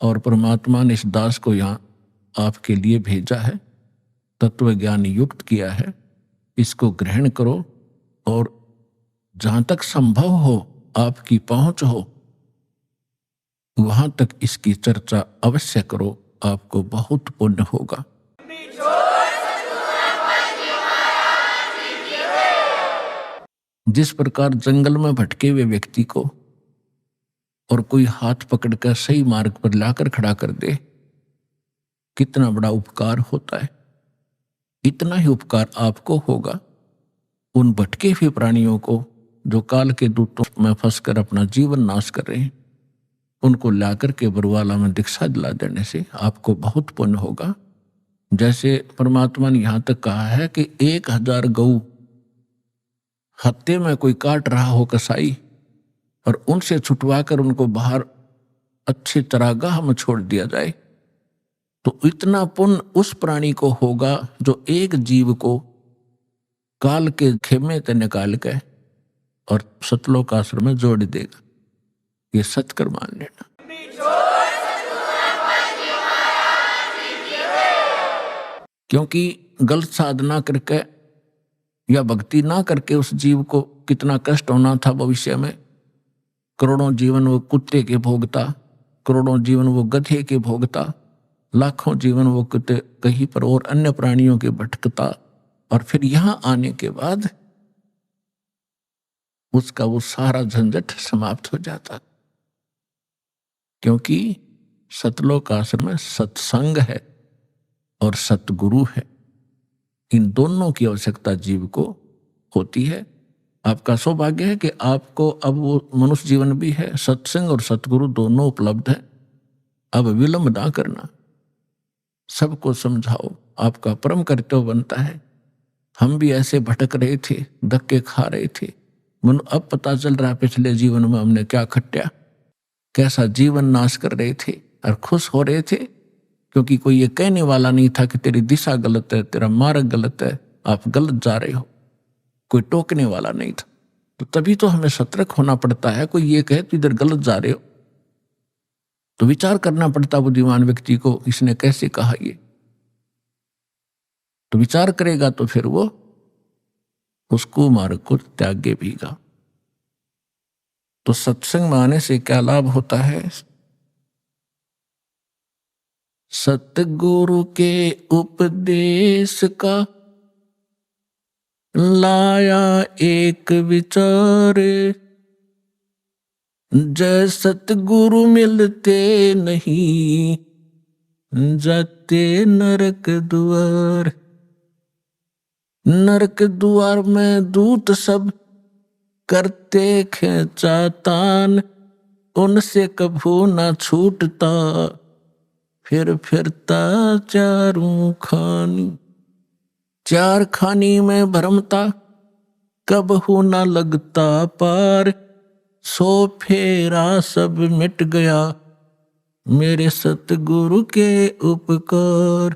और परमात्मा ने इस दास को यहाँ आपके लिए भेजा है, तत्व ज्ञान युक्त किया है। इसको ग्रहण करो, और जहां तक संभव हो, आपकी पहुंच हो, वहां तक इसकी चर्चा अवश्य करो। आपको बहुत पुण्य होगा। जिस प्रकार जंगल में भटके हुए व्यक्ति को और कोई हाथ पकड़कर सही मार्ग पर लाकर खड़ा कर दे, कितना बड़ा उपकार होता है। इतना ही उपकार आपको होगा उन भटके हुए प्राणियों को जो काल के दूतों में फंसकर अपना जीवन नाश कर रहे हैं। उनको लाकर के बरवाला में दीक्षा दिला देने से आपको बहुत पुण्य होगा। जैसे परमात्मा ने यहां तक कहा है कि 1000 गऊ हत्ते में कोई काट रहा हो कसाई, और उनसे छुटवा कर उनको बाहर अच्छी चरागाह में छोड़ दिया जाए, तो इतना पुण्य उस प्राणी को होगा जो एक जीव को काल के खेमे से निकाल के और सतलोक आश्रम में जोड़ देगा। ये सत्कर मान लेना। क्योंकि गलत साधना करके या भक्ति ना करके उस जीव को कितना कष्ट होना था भविष्य में। करोड़ों जीवन वो कुत्ते के भोगता, करोड़ों जीवन वो गधे के भोगता, लाखों जीवन वो कुत्ते कहीं पर और अन्य प्राणियों के भटकता, और फिर यहां आने के बाद उसका वो सारा झंझट समाप्त हो जाता। क्योंकि सतलोक आश्रम में सत्संग है और सतगुरु है। इन दोनों की आवश्यकता जीव को होती है। आपका सौभाग्य है कि आपको अब वो मनुष्य जीवन भी है, सत्संग और सतगुरु दोनों उपलब्ध है। अब विलंब ना करना, सबको समझाओ, आपका परम कर्तव्य बनता है। हम भी ऐसे भटक रहे थे, धक्के खा रहे थे, मन अब पता चल रहा है पिछले जीवन में हमने क्या खट्या, कैसा जीवन नाश कर रहे थे, और खुश हो रहे थे क्योंकि कोई ये कहने वाला नहीं था कि तेरी दिशा गलत है, तेरा मार्ग गलत है, आप गलत जा रहे हो। कोई टोकने वाला नहीं था। तो तभी तो हमें सतर्क होना पड़ता है। कोई ये कहे तो इधर गलत जा रहे हो, तो विचार करना पड़ता बुद्धिमान व्यक्ति को, इसने कैसे कहा ये। तो विचार करेगा तो फिर वो उसको मार्ग को त्यागे भीगा। तो सत्संग में आने से क्या लाभ होता है? सतगुरु के उपदेश का लाया एक विचार, जय सतगुरु मिलते नहीं जाते नरक द्वार। नरक द्वार में दूत सब करते खेचातान, उनसे कभू ना छूटता फिर फिरता चारों खानी। चार खानी में भरमता कबहू ना लगता पार, सो फेरा सब मिट गया, मेरे सतगुरु के उपकार।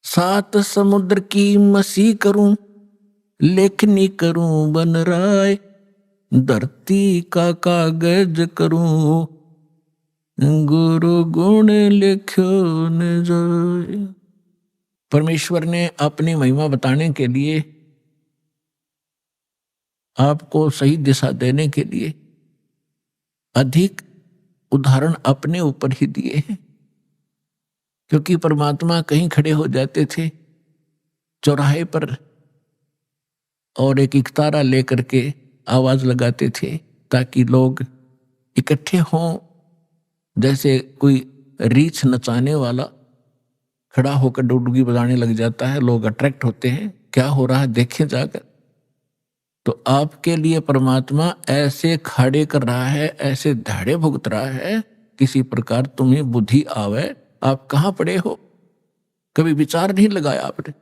7 समुद्र की मसी करूं, लेखनी करूं बन राय, धरती का कागज करूं, गुरु गुण लिखो न जाए। परमेश्वर ने अपनी महिमा बताने के लिए, आपको सही दिशा देने के लिए अधिक उदाहरण अपने ऊपर ही दिए हैं। क्योंकि परमात्मा कहीं खड़े हो जाते थे चौराहे पर और एक इकतारा लेकर के आवाज लगाते थे ताकि लोग इकट्ठे हों। जैसे कोई रीछ नचाने वाला खड़ा होकर डुगडुगी बजाने लग जाता है, लोग अट्रैक्ट होते हैं, क्या हो रहा है देखें जाकर। तो आपके लिए परमात्मा ऐसे खड़े कर रहा है, ऐसे धाड़े भुगत रहा है, किसी प्रकार तुम्हें बुद्धि आवे। आप कहां पड़े हो, कभी विचार नहीं लगाया आपने।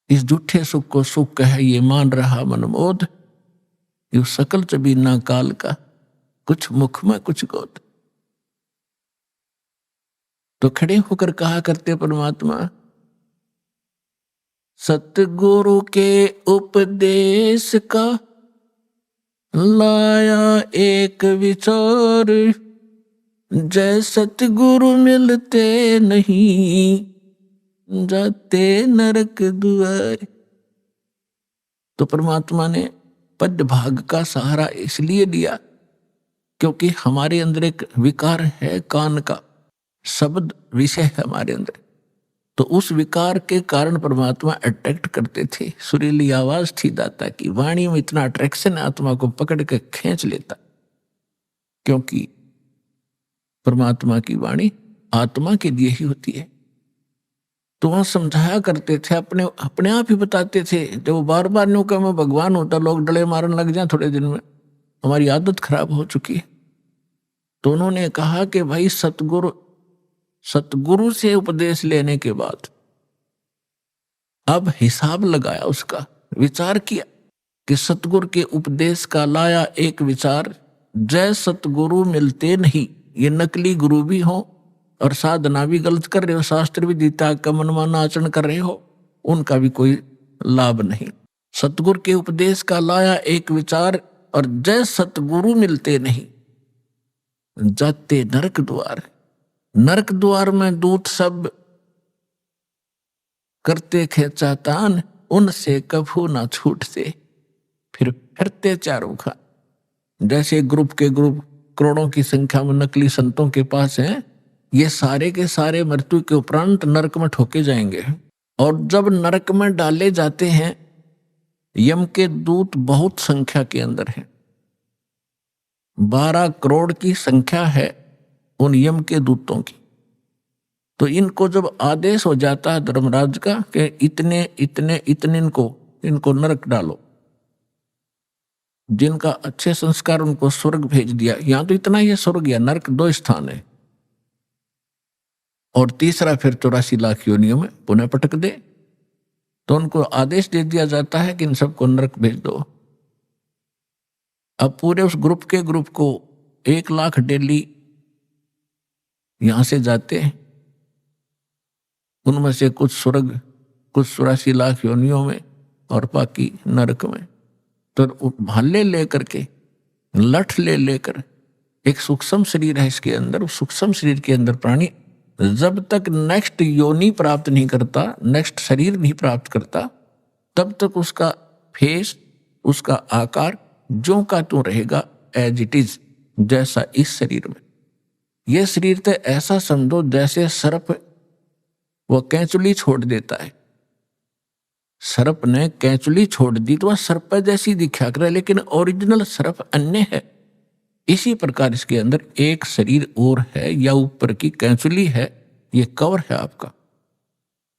इस झूठे सुख को सुख कहे ये मान रहा मनमोद, यू सकल चबीना काल का, कुछ मुख में कुछ गोद। तो खड़े होकर कहा करते परमात्मा, सतगुरु के उपदेश का लाया एक विचार, जय सतगुरु मिलते नहीं, जाते नरक द्वार। तो परमात्मा ने पद भाग का सहारा इसलिए दिया क्योंकि हमारे अंदर एक विकार है, कान का शब्द विषय है हमारे अंदर। तो उस विकार के कारण परमात्मा अट्रैक्ट करते थे। सुरीली आवाज थी दाता की, वाणी में इतना अट्रैक्शन आत्मा को पकड़ के खींच लेता, क्योंकि परमात्मा की वाणी आत्मा के लिए ही होती है। तो वहां समझाया करते थे, अपने आप ही बताते थे। जब वो बार बार न्यू कहा मैं भगवान होता, लोग डले मारने लग जाए थोड़े दिन में, हमारी आदत खराब हो चुकी है। तो उन्होंने कहा कि भाई सतगुरु से उपदेश लेने के बाद अब हिसाब लगाया, उसका विचार किया कि सतगुरु के उपदेश का लाया एक विचार, जय सतगुरु मिलते नहीं। ये नकली गुरु भी हो और साधना भी गलत कर रहे हो, शास्त्र भी गीता का मनमाना आचरण कर रहे हो, उनका भी कोई लाभ नहीं। सतगुरु के उपदेश का लाया एक विचार और जय सतगुरु मिलते नहीं, जाते नरक द्वार। नरक द्वार में दूत सब करते खेचातान, उनसे कभू ना छूटते, फिर फिरते चारों खा। जैसे ग्रुप के ग्रुप करोड़ों की संख्या में नकली संतों के पास हैं, ये सारे के सारे मृत्यु के उपरांत नरक में ठोके जाएंगे। और जब नरक में डाले जाते हैं, यम के दूत बहुत संख्या के अंदर है, 12 करोड़ की संख्या है उन यम के दूतों की। तो इनको जब आदेश हो जाता है धर्मराज का कि इतने इतने इतने इनको नरक डालो, जिनका अच्छे संस्कार उनको स्वर्ग भेज दिया। यहां तो इतना ही स्वर्ग या नरक 2 स्थान है, और तीसरा फिर 84 लाख योनियों में पुनः पटक दे। तो उनको आदेश दे दिया जाता है कि इन सबको नरक भेज दो। अब पूरे उस ग्रुप के ग्रुप को 1 लाख डेली यहां से जाते हैं, उनमें से कुछ स्वर्ग, कुछ 84 लाख योनियों में और बाकी नरक में। तो भाले लेकर के, लठ लेकर, एक सूक्ष्म शरीर है इसके अंदर, उस सूक्ष्म शरीर के अंदर प्राणी जब तक नेक्स्ट योनि प्राप्त नहीं करता, नेक्स्ट शरीर नहीं प्राप्त करता, तब तक उसका फेस, उसका आकार ज्यों का त्यों रहेगा, एज इट इज, जैसा इस शरीर में। यह शरीर तो ऐसा समझो जैसे सर्प वो कैंचुली छोड़ देता है। सर्प ने कैंचुली छोड़ दी तो वह सर्प जैसी दिखा करे, लेकिन ओरिजिनल सर्प अन्य है। इसी प्रकार इसके अंदर एक शरीर और है, या ऊपर की कैंचुली है, ये कवर है आपका।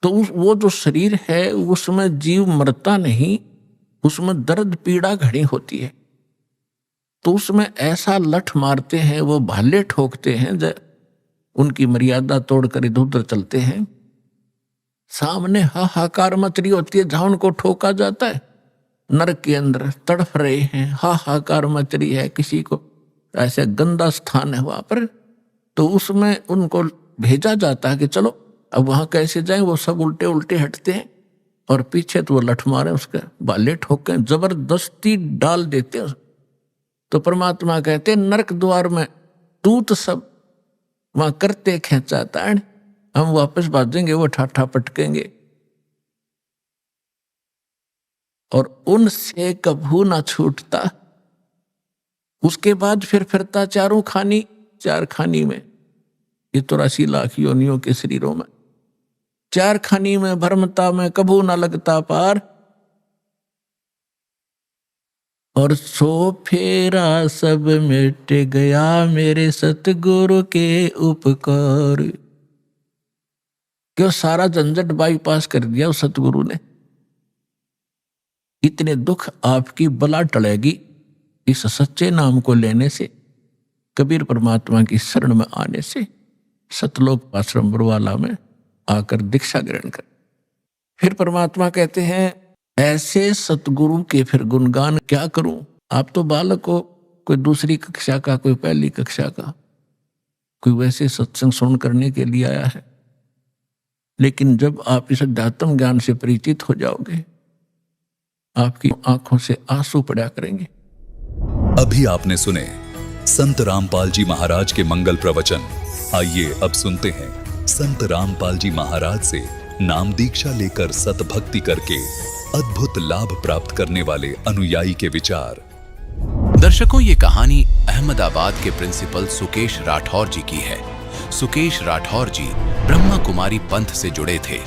तो वो जो शरीर है उसमें जीव मरता नहीं, उसमें दर्द पीड़ा घड़ी होती है। तो उसमें ऐसा लठ मारते हैं, वो भाले ठोकते हैं, उनकी मर्यादा तोड़कर इधर उधर चलते हैं। सामने हाहाकार मच रही होती है जहां उनको ठोका जाता है, नरक के अंदर तड़फ रहे हैं, हाहाकार मच रही है, किसी को ऐसे गंदा स्थान है वहां पर, तो उसमें उनको भेजा जाता है कि चलो अब वहां कैसे जाएं। वो सब उल्टे उल्टे हटते हैं और पीछे तो वो लठ मारे, उसके बाले ठोके, जबरदस्ती डाल देते हैं। तो परमात्मा कहते हैं नरक द्वार में दूत सब वहां करते खेचाताड़, हम वापस भागेंगे, वो ठाठा पटकेंगे और उनसे कभू ना छूटता। उसके बाद फिर फिरता चारों खानी, चार खानी में, ये 83 लाख योनियों के शरीरों में, चार खानी में भरमता में कभू ना लगता पार। और सो फेरा सब मिट गया मेरे सतगुरु के उपकार। क्यों सारा झंझट बाईपास कर दिया उस सतगुरु ने। इतने दुख आपकी बला टलेगी इस सच्चे नाम को लेने से, कबीर परमात्मा की शरण में आने से, सतलोक आश्रम बरवाला में आकर दीक्षा ग्रहण कर। फिर परमात्मा कहते हैं ऐसे सतगुरु के फिर गुणगान क्या करूं। आप तो बालक हो, कोई दूसरी कक्षा का, कोई पहली कक्षा का, कोई वैसे सत्संग सुन करने के लिए आया है, लेकिन जब आप इस अध्यात्म ज्ञान से परिचित हो जाओगे, आपकी आंखों से आंसू पड़ा करेंगे। अभी आपने सुने संत रामपाल जी महाराज के मंगल प्रवचन। आइए अब सुनते हैं संत रामपाल जी महाराज से नाम दीक्षा लेकर सतभक्ति करके अद्भुत लाभ प्राप्त करने वाले अनुयायी के विचार। दर्शकों, ये कहानी अहमदाबाद के प्रिंसिपल सुकेश राठौर जी की है। सुकेश राठौर जी ब्रह्मा कुमारी पंथ से जुड़े थे।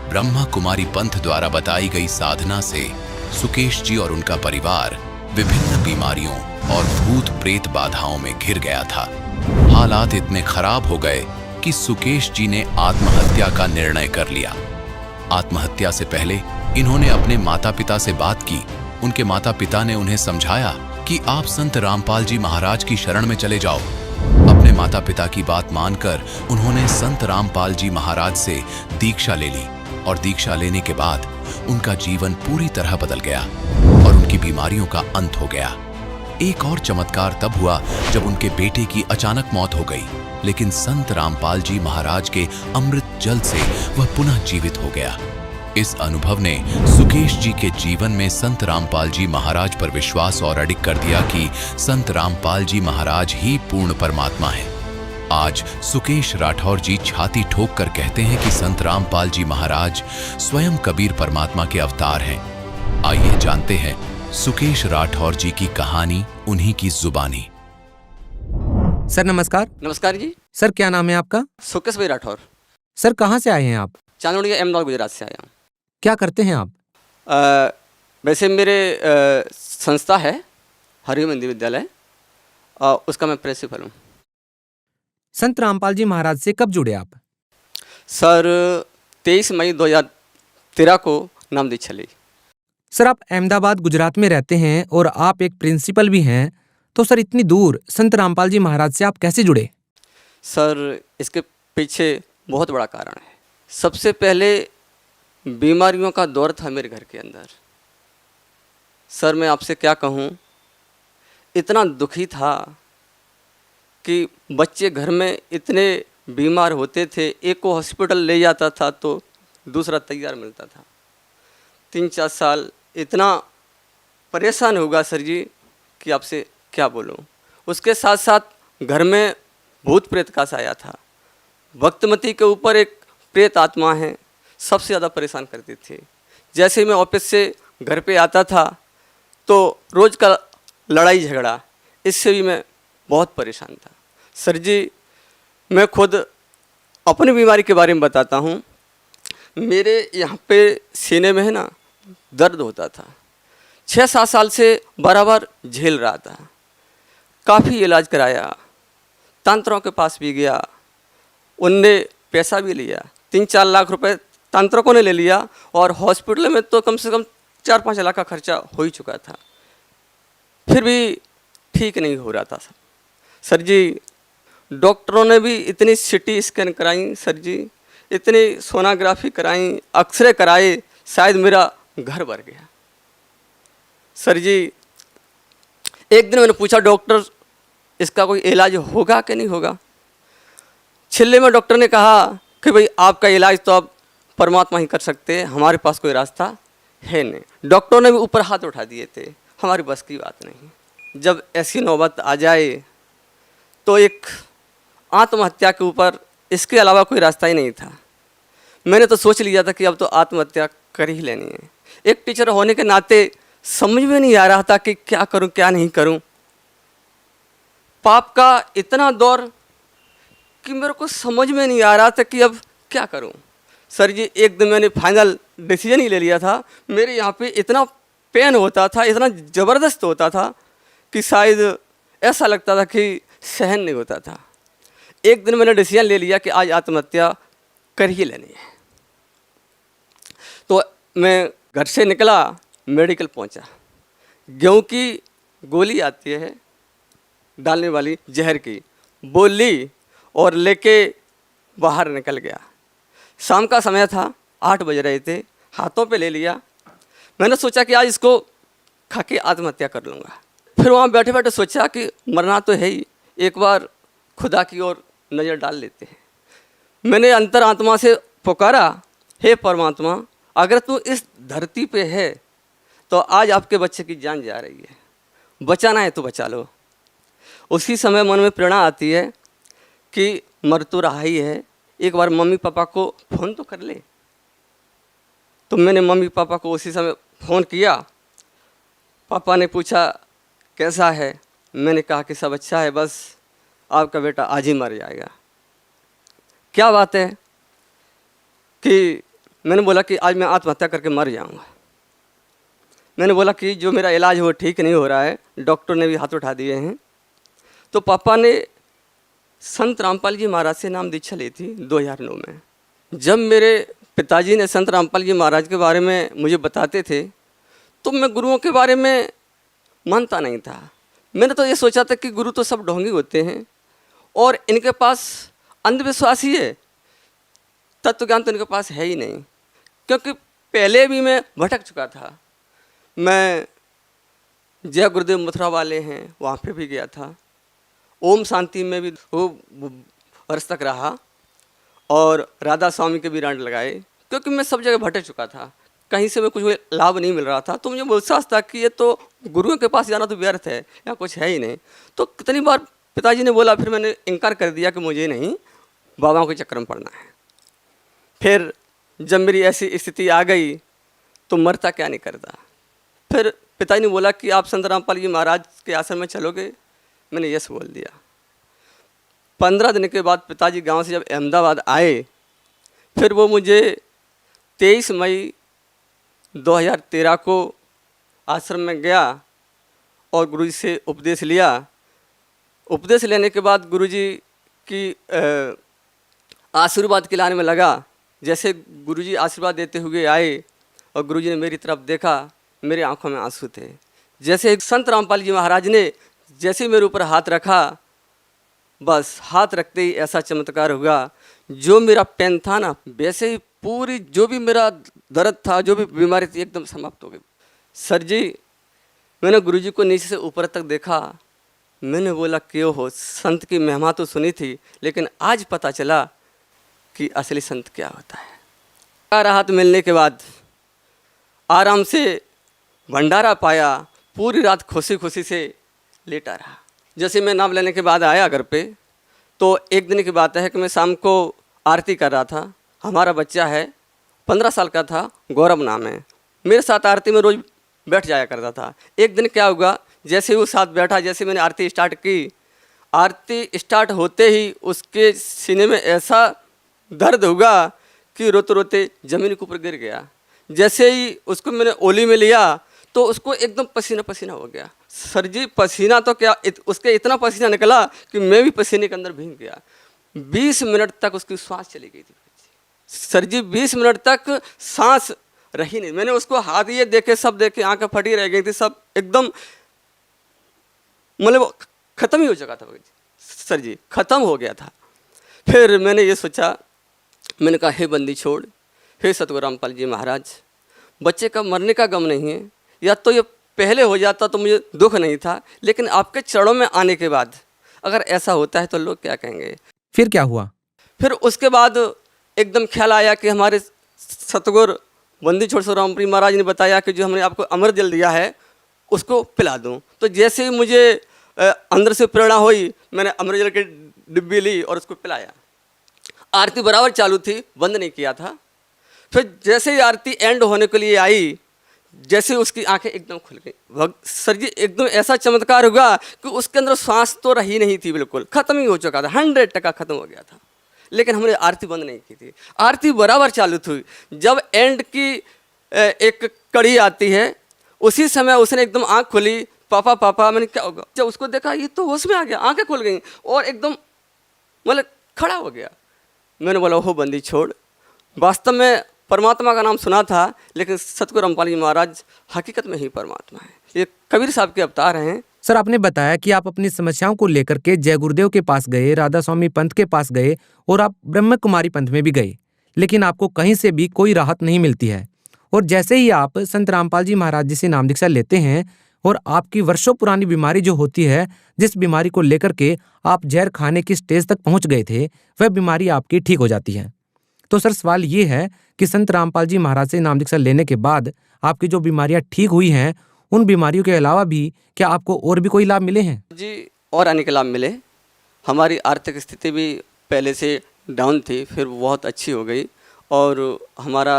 ब्रह्मा कुमारी पंथ द्वारा बताई गई साधना से सुकेश जी और उनका परिवार विभिन्न बीमारियों और भूत प्रेत बाधाओं में घिर गया था। हालात इतने खराब हो गए कि सुकेश जी ने आत्महत्या का निर्णय कर लिया। आत्महत्या से पहले इन्होंने अपने माता पिता से बात की। उनके माता पिता ने उन्हें समझाया कि आप संत रामपाल जी महाराज की शरण में चले जाओ। अपने माता पिता की बात मानकर उन्होंने संत रामपाल जी महाराज से दीक्षा ले ली और दीक्षा लेने के बाद उनका जीवन पूरी तरह बदल गया और उनकी बीमारियों का अंत हो गया। एक और चमत्कार तब हुआ जब उनके बेटे की अचानक मौत हो गई, लेकिन संत रामपाल जी महाराज के अमृत जल से वह पुनः जीवित हो गया। इस अनुभव ने सुकेश जी के जीवन में संत रामपाल जी महाराज पर विश्वास और अडिग कर दिया कि संत रामपाल जी महाराज ही पूर्ण परमात्मा है। आज सुकेश राठौर जी छाती ठोक कर कहते हैं कि संत रामपाल जी महाराज स्वयं कबीर परमात्मा के अवतार हैं। आइए जानते हैं सुकेश राठौर जी की कहानी, उन्हीं की जुबानी। सर नमस्कार। नमस्कार जी। सर क्या नाम है आपका? सुकेश भाई राठौर। सर कहाँ से आए हैं आप? चांदोड़िया अहमदाबाद गुजरात से आया हूँ। क्या करते हैं आप? वैसे मेरे संस्था है हरिओम हिंदी विद्यालय, उसका मैं प्रिंसिपल हूँ। संत रामपाल जी महाराज से कब जुड़े आप? सर 23 मई 2013 को नाम दीक्षा ली। सर आप अहमदाबाद गुजरात में रहते हैं और आप एक प्रिंसिपल भी हैं, तो सर इतनी दूर संत रामपाल जी महाराज से आप कैसे जुड़े? सर इसके पीछे बहुत बड़ा कारण है। सबसे पहले बीमारियों का दौर था मेरे घर के अंदर। सर मैं आपसे क्या कहूँ, इतना दुखी था कि बच्चे घर में इतने बीमार होते थे, एक को हॉस्पिटल ले जाता था तो दूसरा तैयार मिलता था। 3-4 साल इतना परेशान होगा सर जी कि आपसे क्या बोलूं। उसके साथ साथ घर में भूत प्रेत का साया था। भक्तमती के ऊपर एक प्रेत आत्मा है, सबसे ज़्यादा परेशान करती थी। जैसे ही मैं ऑफिस से घर पे आता था तो रोज़ का लड़ाई झगड़ा, इससे भी मैं बहुत परेशान था। सर जी मैं खुद अपनी बीमारी के बारे में बताता हूँ। मेरे यहाँ पे सीने में है ना दर्द होता था, 6-7 साल से बराबर झेल रहा था। काफ़ी इलाज कराया, तंत्रों के पास भी गया, उनने पैसा भी लिया, 3-4 लाख रुपए तंत्रकों ने ले लिया और हॉस्पिटल में तो कम से कम 4-5 लाख का खर्चा हो ही चुका था, फिर भी ठीक नहीं हो रहा था। सर जी डॉक्टरों ने भी इतनी सिटी स्कैन कराई, सर जी इतनी सोनोग्राफी कराई, एक्सरे कराए, शायद मेरा घर भर गया। सर जी, एक दिन मैंने पूछा डॉक्टर इसका कोई इलाज होगा कि नहीं होगा। छिल्ले में डॉक्टर ने कहा कि भाई आपका इलाज तो अब परमात्मा ही कर सकते हैं, हमारे पास कोई रास्ता है नहीं। डॉक्टरों ने भी ऊपर हाथ उठा दिए थे, हमारी बस की बात नहीं। जब ऐसी नौबत आ जाए तो एक आत्महत्या के ऊपर इसके अलावा कोई रास्ता ही नहीं था। मैंने तो सोच लिया था कि अब तो आत्महत्या कर ही लेनी है। एक टीचर होने के नाते समझ में नहीं आ रहा था कि क्या करूं क्या नहीं करूं। पाप का इतना दौर कि मेरे को समझ में नहीं आ रहा था कि अब क्या करूं। सर जी, एक दिन मैंने फाइनल डिसीजन ही ले लिया था। मेरे यहाँ पे इतना पेन होता था, इतना ज़बरदस्त होता था कि शायद ऐसा लगता था कि सहन नहीं होता था। एक दिन मैंने डिसीजन ले लिया कि आज आत्महत्या कर ही लेनी है। तो मैं घर से निकला, मेडिकल पहुंचा। गेहूं की गोली आती है डालने वाली जहर की, वो ली और लेके बाहर निकल गया। शाम का समय था, 8 बज रहे थे। हाथों पे ले लिया। मैंने सोचा कि आज इसको खा के आत्महत्या कर लूँगा। फिर वहाँ बैठे बैठे सोचा कि मरना तो है ही, एक बार खुदा की ओर नज़र डाल लेते हैं। मैंने अंतरात्मा से पुकारा, हे परमात्मा, अगर तू इस धरती पे है तो आज आपके बच्चे की जान जा रही है, बचाना है तो बचा लो। उसी समय मन में प्रेरणा आती है कि मर तो रहा ही है, एक बार मम्मी पापा को फ़ोन तो कर ले। तो मैंने मम्मी पापा को उसी समय फ़ोन किया। पापा ने पूछा कैसा है। मैंने कहा कि सब अच्छा है, बस आपका बेटा आज ही मर जाएगा। क्या बात है कि मैंने बोला कि आज मैं आत्महत्या करके मर जाऊंगा। मैंने बोला कि जो मेरा इलाज है वो ठीक नहीं हो रहा है, डॉक्टर ने भी हाथ उठा दिए हैं। तो पापा ने संत रामपाल जी महाराज से नाम दीक्षा ली थी 2009 में। जब मेरे पिताजी ने संत रामपाल जी महाराज के बारे में मुझे बताते थे तो मैं गुरुओं के बारे में मानता नहीं था। मैंने तो ये सोचा था कि गुरु तो सब ढोंगी होते हैं और इनके पास अंधविश्वास ही है, तत्व ज्ञान तो इनके पास है ही नहीं। क्योंकि पहले भी मैं भटक चुका था। मैं जय गुरुदेव मथुरा वाले हैं वहाँ पे भी गया था, ओम शांति में भी वो वर्ष तक रहा और राधा स्वामी के भी राउंड लगाए। क्योंकि मैं सब जगह भटक चुका था, कहीं से मैं कुछ लाभ नहीं मिल रहा था। तो मुझे विश्वास था कि ये तो गुरुओं के पास जाना तो व्यर्थ है, या कुछ है ही नहीं। तो कितनी बार पिताजी ने बोला, फिर मैंने इनकार कर दिया कि मुझे नहीं बाबाओं के चक्कर में पड़ना है। फिर जब मेरी ऐसी स्थिति आ गई तो मरता क्या नहीं करता। फिर पिताजी ने बोला कि आप संत रामपाल जी महाराज के आश्रम में चलोगे। मैंने यस बोल दिया। 15 दिन के बाद पिताजी गांव से जब अहमदाबाद आए, फिर वो मुझे 23 मई 2013 को आश्रम में गया और गुरुजी से उपदेश लिया। उपदेश लेने के बाद गुरुजी की आशीर्वाद खिलाने में लगा। जैसे गुरुजी आशीर्वाद देते हुए आए और गुरुजी ने मेरी तरफ देखा, मेरे आंखों में आंसू थे। जैसे संत रामपाल जी महाराज ने जैसे मेरे ऊपर हाथ रखा, बस हाथ रखते ही ऐसा चमत्कार हुआ। जो मेरा पेन था ना, वैसे ही पूरी जो भी मेरा दर्द था, जो भी बीमारी थी, एकदम समाप्त हो गई। सर जी, मैंने गुरुजी को नीचे से ऊपर तक देखा। मैंने बोला क्यों हो, संत की महिमा तो सुनी थी, लेकिन आज पता चला कि असली संत क्या होता है। राहत मिलने के बाद आराम से भंडारा पाया, पूरी रात खुशी खुशी से लेटा रहा। जैसे मैं नाम लेने के बाद आया घर पे, तो एक दिन की बात है कि मैं शाम को आरती कर रहा था। हमारा बच्चा है, 15 साल का था, गौरव नाम है, मेरे साथ आरती में रोज़ बैठ जाया करता था। एक दिन क्या हुआ, जैसे ही वो साथ बैठा, जैसे मैंने आरती स्टार्ट की, आरती स्टार्ट होते ही उसके सीने में ऐसा दर्द हुआ कि रोते रोते ज़मीन के ऊपर गिर गया। जैसे ही उसको मैंने ओली में लिया तो उसको एकदम पसीना पसीना हो गया। सर जी, पसीना तो क्या, उसके इतना पसीना निकला कि मैं भी पसीने के अंदर भीग गया। 20 मिनट तक उसकी सांस चली गई थी। सर जी, 20 मिनट तक सांस रही नहीं। मैंने उसको हाथ ये देखे, सब देखे, आंखें फटी रह गई थी, सब एकदम मतलब ख़त्म ही हो चुका था। सर जी, ख़त्म हो गया था। फिर मैंने ये सोचा, मैंने कहा हे बंदी छोड़, हे सतगुरु रामपाल जी महाराज, बच्चे का मरने का गम नहीं है, या तो ये पहले हो जाता तो मुझे दुख नहीं था, लेकिन आपके चरणों में आने के बाद अगर ऐसा होता है तो लोग क्या कहेंगे। फिर क्या हुआ? फिर उसके बाद एकदम ख्याल आया कि हमारे सतगुरु बंदी छोड़ सो रामपुरी महाराज ने बताया कि जो हमने आपको अमृत जल दिया है उसको पिला दूं। तो जैसे ही मुझे अंदर से प्रेरणा हुई, मैंने अमृत जल की डिब्बी ली और उसको पिलाया। आरती बराबर चालू थी, बंद नहीं किया था। फिर जैसे ही आरती एंड होने के लिए आई, जैसे उसकी आंखें एकदम खुल गई। सर जी एकदम ऐसा चमत्कार हुआ कि उसके अंदर सांस तो रही नहीं थी, बिल्कुल ख़त्म ही हो चुका था, 100% ख़त्म हो गया था। लेकिन हमने आरती बंद नहीं की थी, आरती बराबर चालू थी। जब एंड की एक कड़ी आती है, उसी समय उसने एकदम आँख खोली, पापा पापा। मैंने क्या होगा, जब उसको देखा ये तो होश में आ गया, आंखें खुल गई और एकदम मतलब खड़ा हो गया। मैंने बोला ओहो बंदी छोड़, वास्तव में परमात्मा का नाम सुना था, लेकिन सतगुरु रामपाल जी महाराज हकीकत में ही परमात्मा है। ये कबीर साहब के अवतार हैं। सर, आपने बताया कि आप अपनी समस्याओं को लेकर के जय गुरुदेव के पास गए, राधा स्वामी पंथ के पास गए और आप ब्रह्म कुमारी पंथ में भी गए, लेकिन आपको कहीं से भी कोई राहत नहीं मिलती है। और जैसे ही आप संत रामपाल जी महाराज जी से नाम दीक्षा लेते हैं और आपकी वर्षों पुरानी बीमारी जो होती है, जिस बीमारी को लेकर के आप जहर खाने की स्टेज तक पहुंच गए थे, वह बीमारी आपकी ठीक हो जाती है। तो सर सवाल ये है कि संत रामपाल जी महाराज से नाम दीक्षा लेने के बाद आपकी जो बीमारियां ठीक हुई हैं, उन बीमारियों के अलावा भी क्या आपको और भी कोई लाभ मिले हैं? जी, और अनेक लाभ मिले। हमारी आर्थिक स्थिति भी पहले से डाउन थी, फिर बहुत अच्छी हो गई। और हमारा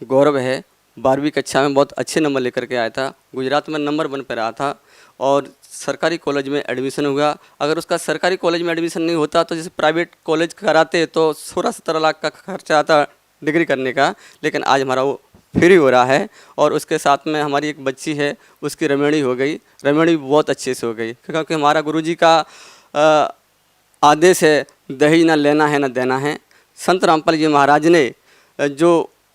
गौरव है, 12वीं कक्षा में बहुत अच्छे नंबर लेकर के आया था, गुजरात में नंबर 1 पे रहा था और सरकारी कॉलेज में एडमिशन हुआ। अगर उसका सरकारी कॉलेज में एडमिशन नहीं होता तो जैसे प्राइवेट कॉलेज कराते तो 16-17 लाख का खर्चा आता डिग्री करने का, लेकिन आज हमारा वो फ्री हो रहा है। और उसके साथ में हमारी एक बच्ची है, उसकी रमेणी हो गई, रमेणी बहुत अच्छे से हो गई, क्योंकि हमारा गुरुजी का आदेश है दहेज ना लेना है ना देना है। संत रामपाल जी महाराज ने जो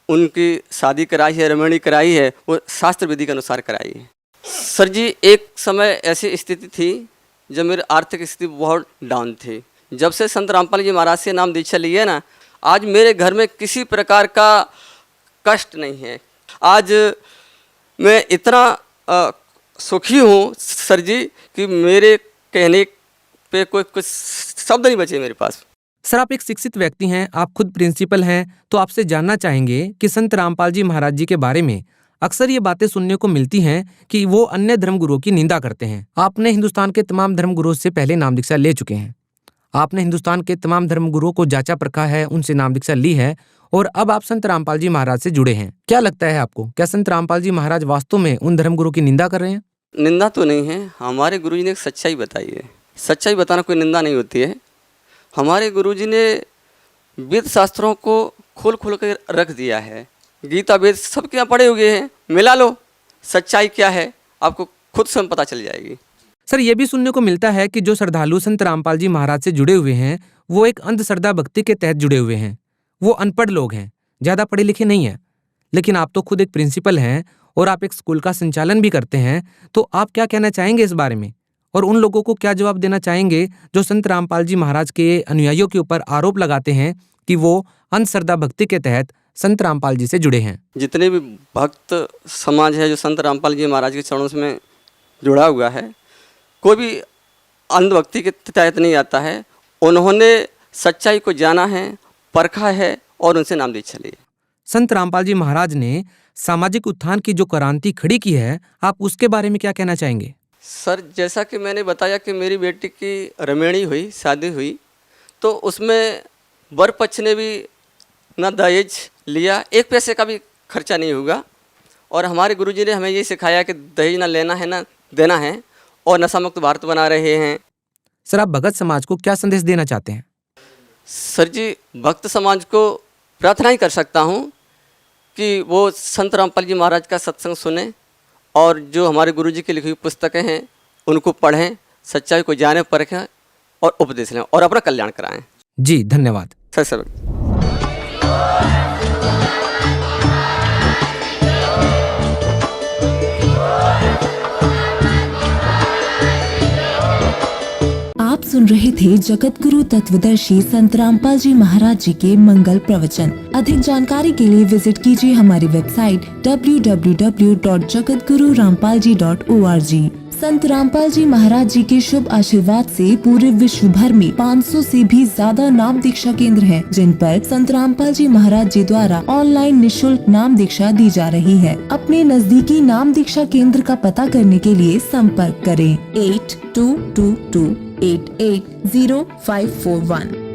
उनकी शादी कराई है, रमेणी कराई है, वो शास्त्र विधि के अनुसार कराई है। सर जी एक समय ऐसी स्थिति थी जब मेरी आर्थिक स्थिति बहुत डाउन थी। जब से संत रामपाल जी महाराज से नाम दीक्षा ली है ना, आज मेरे घर में किसी प्रकार का कष्ट नहीं है। आज मैं इतना सुखी हूँ सर जी कि मेरे कहने पे कोई कुछ शब्द नहीं बचे मेरे पास। सर, आप एक शिक्षित व्यक्ति हैं, आप खुद प्रिंसिपल हैं, तो आपसे जानना चाहेंगे कि संत रामपाल जी महाराज जी के बारे में अक्सर ये बातें सुनने को मिलती हैं कि वो अन्य धर्मगुरुओं की निंदा करते हैं। आपने हिंदुस्तान के तमाम धर्मगुरुओं से पहले नाम दीक्षा ले चुके हैं, आपने हिंदुस्तान के तमाम धर्मगुरुओं को जांचा परखा है, उनसे नाम दीक्षा ली है और अब आप संत रामपाल जी महाराज से जुड़े हैं। क्या लगता है आपको, क्या संत रामपाल जी महाराज वास्तव में उन धर्मगुरुओं की निंदा कर रहे हैं? निंदा तो नहीं है, हमारे गुरुजी ने एक सच्चाई बताई है। सच्चाई बताना कोई निंदा नहीं होती है। हमारे गुरुजी ने वेद शास्त्रों को खोल खोल कर रख दिया है। गीता वेद सबके यहाँ पढ़े हुए हैं, मिला लो, सच्चाई क्या है आपको खुद स्वयं पता चल जाएगी। सर, ये भी सुनने को मिलता है कि जो श्रद्धालु संत रामपाल जी महाराज से जुड़े हुए हैं वो एक अंधश्रद्धा भक्ति के तहत जुड़े हुए हैं। वो अनपढ़ लोग हैं, ज़्यादा पढ़े लिखे नहीं हैं, लेकिन आप तो खुद एक प्रिंसिपल हैं और आप एक स्कूल का संचालन भी करते हैं, तो आप क्या कहना चाहेंगे इस बारे में? और उन लोगों को क्या जवाब देना चाहेंगे जो संत रामपाल जी महाराज के अनुयायियों के ऊपर आरोप लगाते हैं कि वो अंधश्रद्धा भक्ति के तहत संत रामपाल जी से जुड़े हैं? जितने भी भक्त समाज है जो संत रामपाल जी महाराज के चरणों में जुड़ा हुआ है, कोई भी अंधभक्ति के तहत नहीं आता है। उन्होंने सच्चाई को जाना है, परखा है और उनसे नाम दीक्षा ली। संत रामपाल जी महाराज ने सामाजिक उत्थान की जो क्रांति खड़ी की है, आप उसके बारे में क्या कहना चाहेंगे? सर, जैसा कि मैंने बताया कि मेरी बेटी की रमेणी हुई, शादी हुई, तो उसमें वर पक्ष ने भी ना दहेज लिया, 1 पैसे का भी खर्चा नहीं होगा। और हमारे गुरुजी ने हमें ये सिखाया कि दहेज ना लेना है ना देना है, और नशा मुक्त भारत बना रहे हैं। सर, आप भगत समाज को क्या संदेश देना चाहते हैं? सर जी, भक्त समाज को प्रार्थना ही कर सकता हूँ कि वो संत रामपाल जी महाराज का सत्संग सुने और जो हमारे गुरुजी की लिखी हुई पुस्तकें हैं उनको पढ़ें, सच्चाई को जाने, परखें और उपदेश लें और अपना कल्याण कराएं। जी, धन्यवाद। सर। आप सुन सुन रहे थे जगत गुरु तत्वदर्शी संत रामपाल जी महाराज जी के मंगल प्रवचन। अधिक जानकारी के लिए विजिट कीजिए हमारी वेबसाइट www.jagatgururampalji.org। संत रामपाल जी महाराज जी के शुभ आशीर्वाद से पूरे विश्व भर में 500 से भी ज्यादा नाम दीक्षा केंद्र हैं, जिन पर संत रामपाल जी महाराज जी द्वारा ऑनलाइन निशुल्क नाम दीक्षा दी जा रही है। अपने नजदीकी नाम दीक्षा केंद्र का पता करने के लिए संपर्क करें 8222880541।